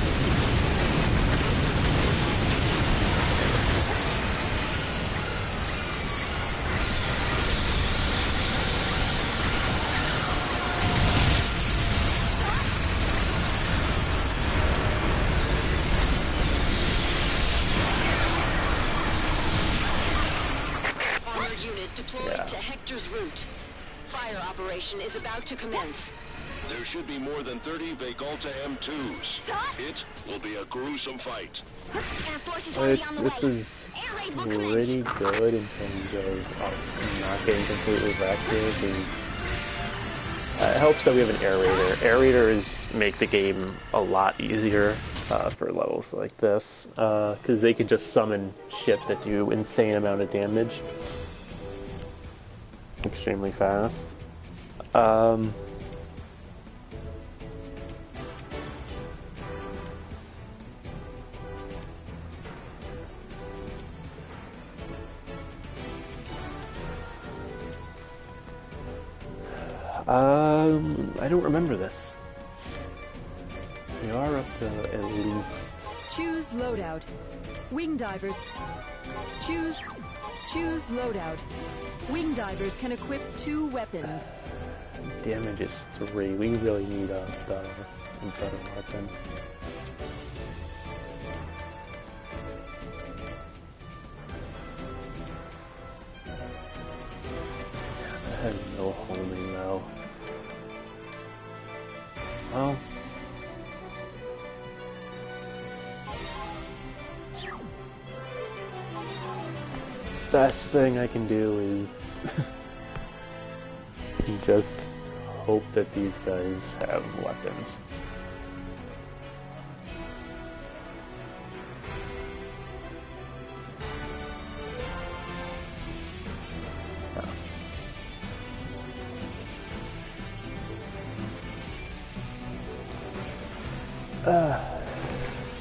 Armored unit deployed to Hector's route. Fire operation is about to commence. There should be more than 30 Vegalta M2s. It will be a gruesome fight. This is pretty good in terms of not getting completely wrecked here. It helps that we have an aerator. Aerators make the game a lot easier for levels like this, because they can just summon ships that do insane amount of damage. Extremely fast. I don't remember this. We are up to at least... Choose loadout. Wingdivers. Choose loadout. Wingdivers can equip 2 weapons. damage is 3. We really need a better weapon. That has no homing though. Well. Best thing I can do is just hope that these guys have weapons.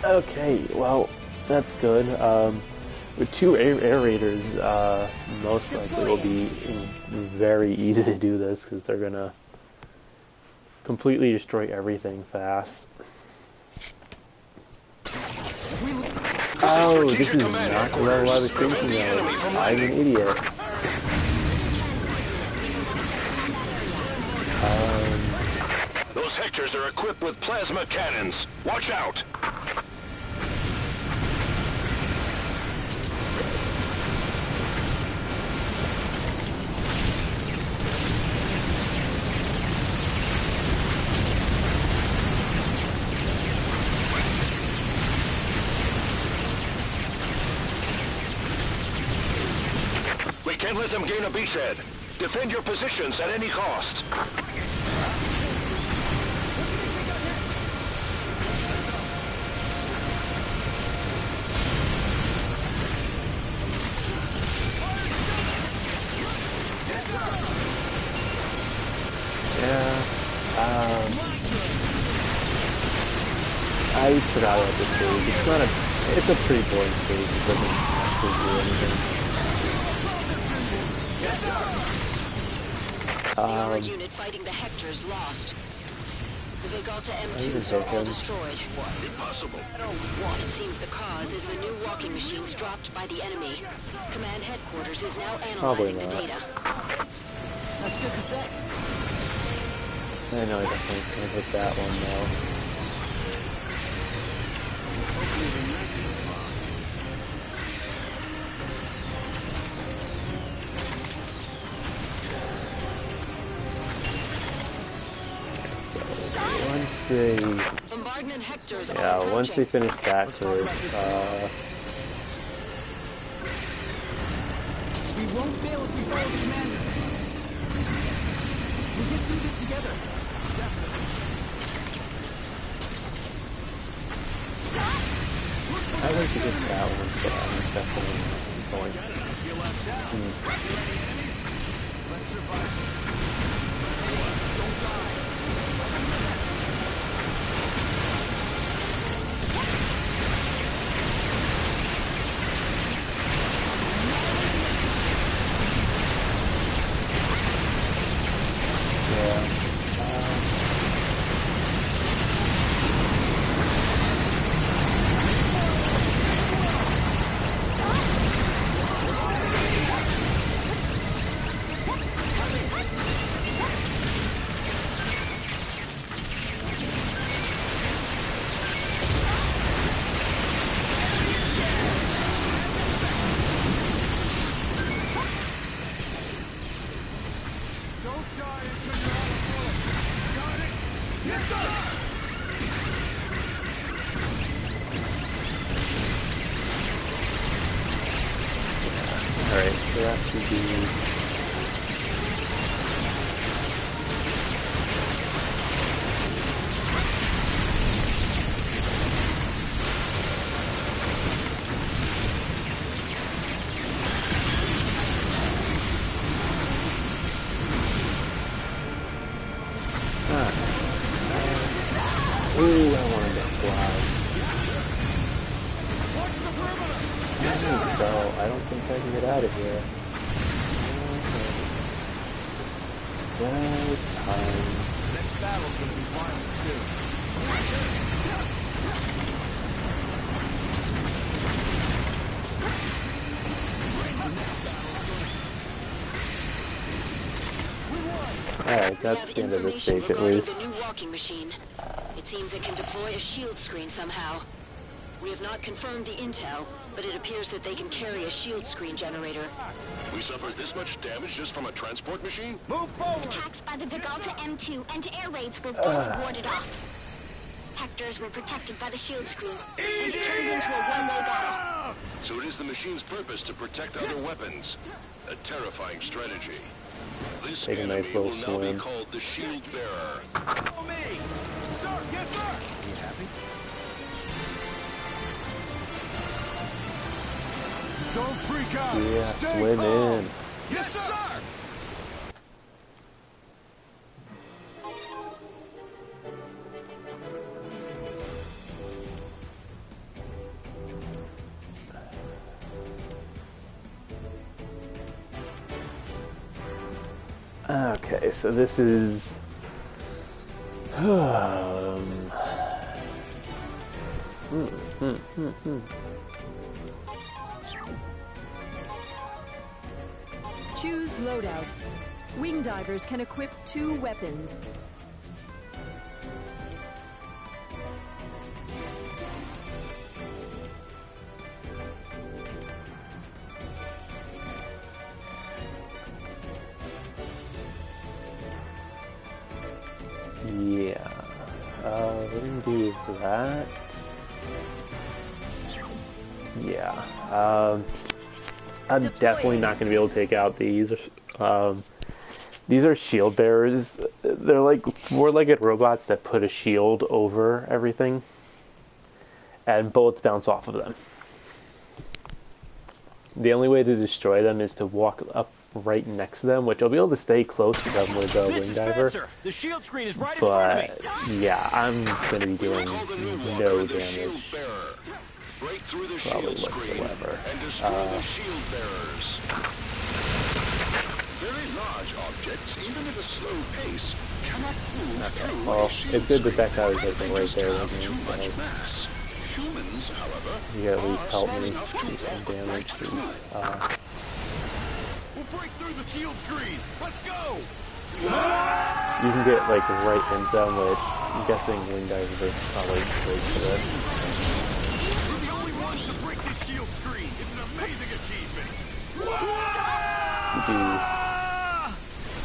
Okay, well, that's good. With 2 air raiders, most likely will be very easy to do this because they're gonna completely destroy everything fast. Oh, this is not the level I was thinking of. I'm an idiot. Those Hectors are equipped with plasma cannons. Watch out! We can't let them gain a beachhead. Defend your positions at any cost. I forgot about this stage. It's a pretty boring stage. It doesn't actually do anything. Our unit fighting the Hectors lost. The Vegalta M2s are all destroyed. Impossible. It seems the cause is the new walking machines dropped by the enemy. Command headquarters is now analyzing the data. That's good to say. I know I definitely can't hit that one though. Bombardment Hectors Once they finish that curve, We won't fail if we follow the commander. We'll get through this together. I'd like to get that one, but I'm definitely going. Let's survive. Alright, so that should be... Ooh, I wanted to fly. So, I don't think I can get out of here. Well, time. Next battle's gonna be wild too. The next battle's gonna... We won! Alright, that's the end of this stage at least. The new walking machine. It seems it can deploy a shield screen somehow. We have not confirmed the intel, but it appears that they can carry a shield screen generator. We suffered this much damage just from a transport machine? Move forward! Attacks by the Vigalta M2 and air raids were both warded off. Hectors were protected by the shield screen and turned into a one-way battle. So it is the machine's purpose to protect other weapons. A terrifying strategy. This Take a enemy nice will little now be swim. called the Shield Bearer. Follow me! Sir, yes, sir! You happy? Don't freak out! Yeah, Stay swim calm. in. Yes, sir! Okay, so this is Choose loadout. Wingdivers can equip 2 weapons. yeah. We're gonna do that. Yeah. I'm definitely not gonna be able to take out these. These are shield bearers. They're like four-legged robots that put a shield over everything, and bullets bounce off of them. The only way to destroy them is to walk up right next to them, which I'll be able to stay close to them with the Wingdiver. The shield screen is right in front of But me. yeah, I'm gonna be doing no damage, Break through the probably shield screen whatsoever. and destroy the shield bearers. Very large objects, even at a slow pace, cannot move through Well, a shield it's good that that screen. guy was like They right just there have with too me. much So mass. Humans, however, you at least are help smart me enough do to some walk damage. right through it. We'll break through the shield screen. Let's go! You can get like right into them, which I'm guessing Wingdivers are probably great for this. We're the only ones to break this shield screen. It's an amazing achievement. You do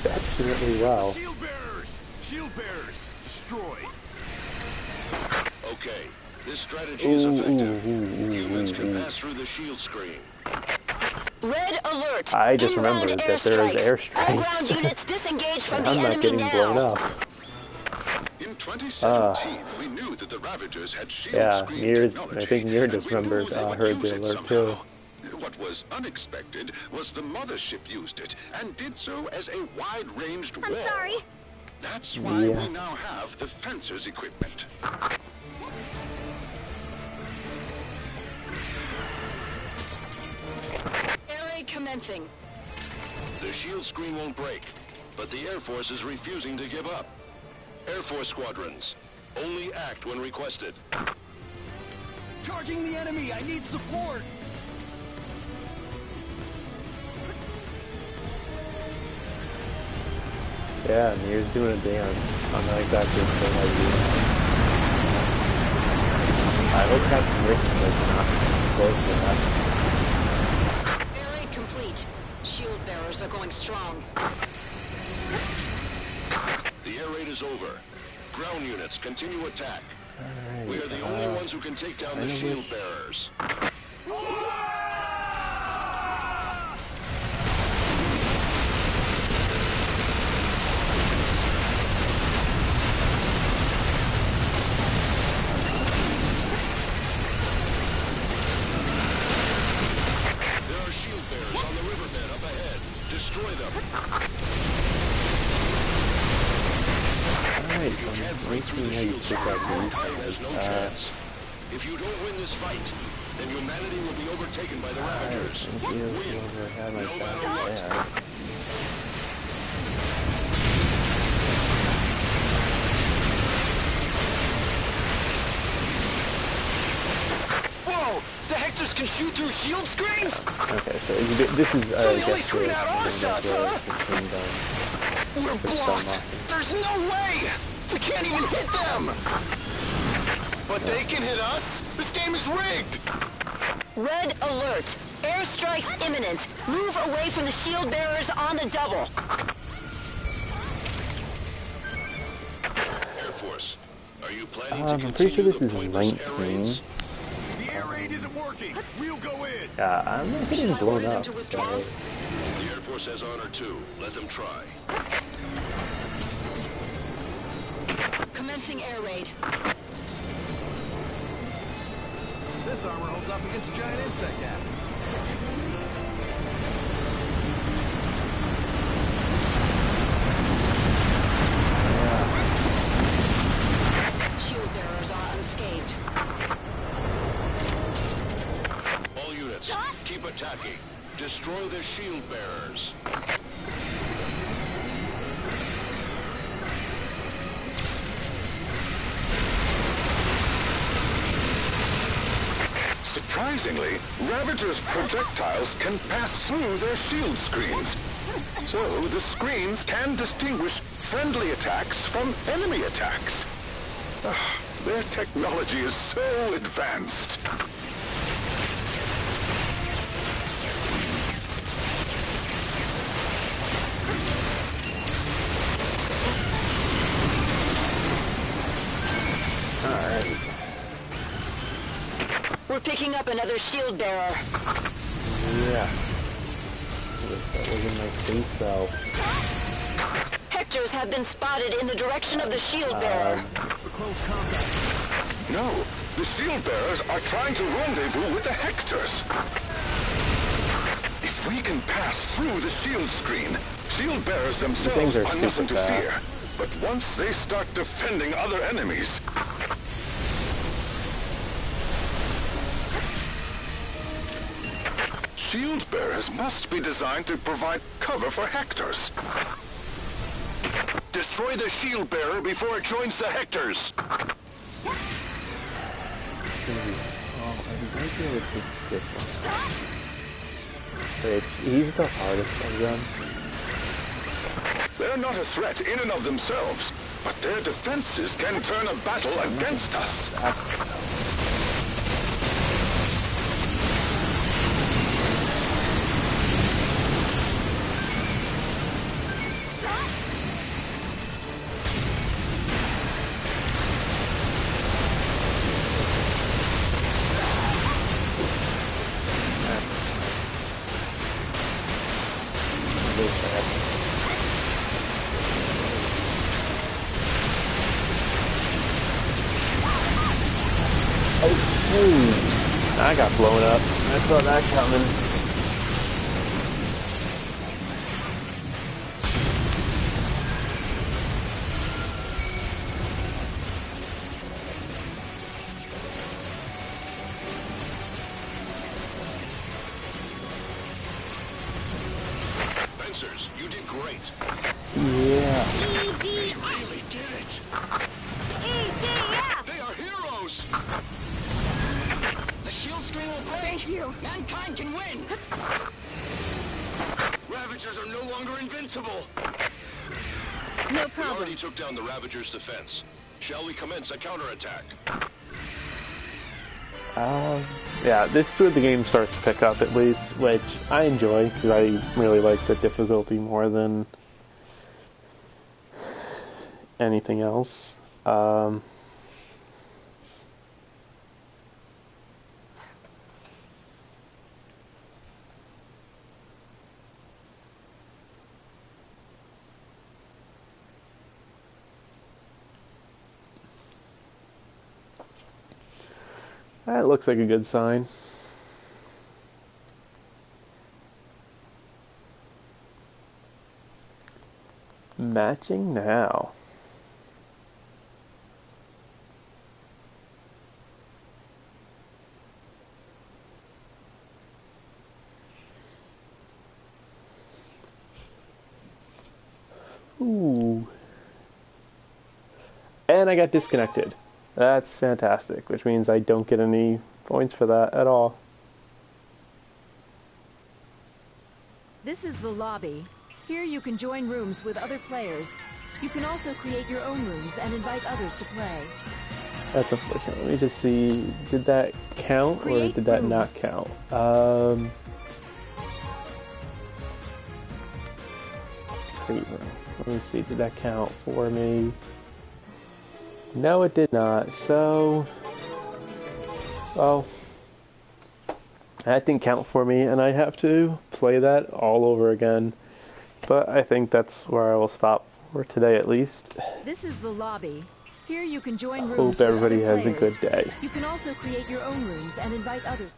definitely well. Shield bearers! Shield bearers, destroyed. Okay, this strategy is effective. Humans can pass through the shield screen. Red alert! I just Inbound remembered that there is All ground airstrikes. units disengage from And the I'm not enemy getting now. blown up. In 2017, we knew that the Ravagers had shield Yeah, screen Mir, technology. I think Mir and just we knew remembered, they would heard use the it alert somehow. too. What was unexpected was the mothership used it, and did so as a wide-ranged wall. I'm sorry. That's why Yeah. we now have the Fencer's equipment. Air raid commencing. The shield screen won't break, but the Air Force is refusing to give up. Air Force squadrons, only act when requested. Charging the enemy! I need support! Yeah, Mir's doing a dance. I'm not exactly sure how to do that. I hope that Rick's like not close to that. Air raid complete. Shield bearers are going strong. The air raid is over. Ground units continue attack. Alright, We are the only ones who can take down the shield bearers. There are shield bearers on the riverbed up ahead. Destroy them. Alright, You I'm can't break through wondering the how you shield pick out screen. these There's things. no chance. If you don't win this fight, then humanity will be overtaken by the Ravagers. You over had my No fast matter what. there. Whoa! The Hectors can shoot through shield screens? Okay, so this is So they only guess screen out our the shots, huh? machine gun. We're blocked! There's no way! We can't even hit them! But they can hit us? This game is rigged! Red alert! Airstrike's imminent. Move away from the shield bearers on the double. Air Force, are you planning I'm to pretty sure continue this the is pointless 19. air raids? The air raid isn't working! We'll go in! I'm not getting blown up. So. The Air Force has honor too. Let them try. Commencing air raid. This armor holds up against giant insect acid. Shield bearers are unscathed. All units, keep attacking. Destroy the shield bearers. Surprisingly, Ravager's projectiles can pass through their shield screens. So the screens can distinguish friendly attacks from enemy attacks. Their technology is so advanced. Alright. We're picking up another shield bearer. Yeah. That wasn't my face though. Hectors have been spotted in the direction of the shield bearer. For close combat. No, the shield bearers are trying to rendezvous with the Hectors. If we can pass through the shield screen, shield bearers themselves are nothing to fear. But once they start defending other enemies... Shield bearers must be designed to provide cover for Hectors. Destroy the shield bearer before it joins the Hectors. Oh, I might be able to take this one. Wait, he's the hardest of them. They're not a threat in and of themselves, but their defenses can turn a battle against us. I got blown up. I saw that coming. Fencers, you did great. Yeah. They really did it. EDF! They are heroes. The shield screen will break! Thank you! Mankind can win! Ravagers are no longer invincible. No We problem. already took down the Ravagers' defense. Shall we commence a counterattack? Yeah, this is where the game starts to pick up at least, which I enjoy, because I really like the difficulty more than anything else. That looks like a good sign. Matching now. Ooh. And I got disconnected. That's fantastic, which means I don't get any points for that at all. This is the lobby. Here you can join rooms with other players. You can also create your own rooms and invite others to play. That's unfortunate. Let me just see. Did that count or did that not count? Create room. Let me see. Did that count for me? No, it did not. So, well, that didn't count for me, and I have to play that all over again. But I think that's where I will stop for today, at least. This is the lobby. Here you can join rooms Hope everybody with other has a players. good day. You can also create your own rooms and invite others.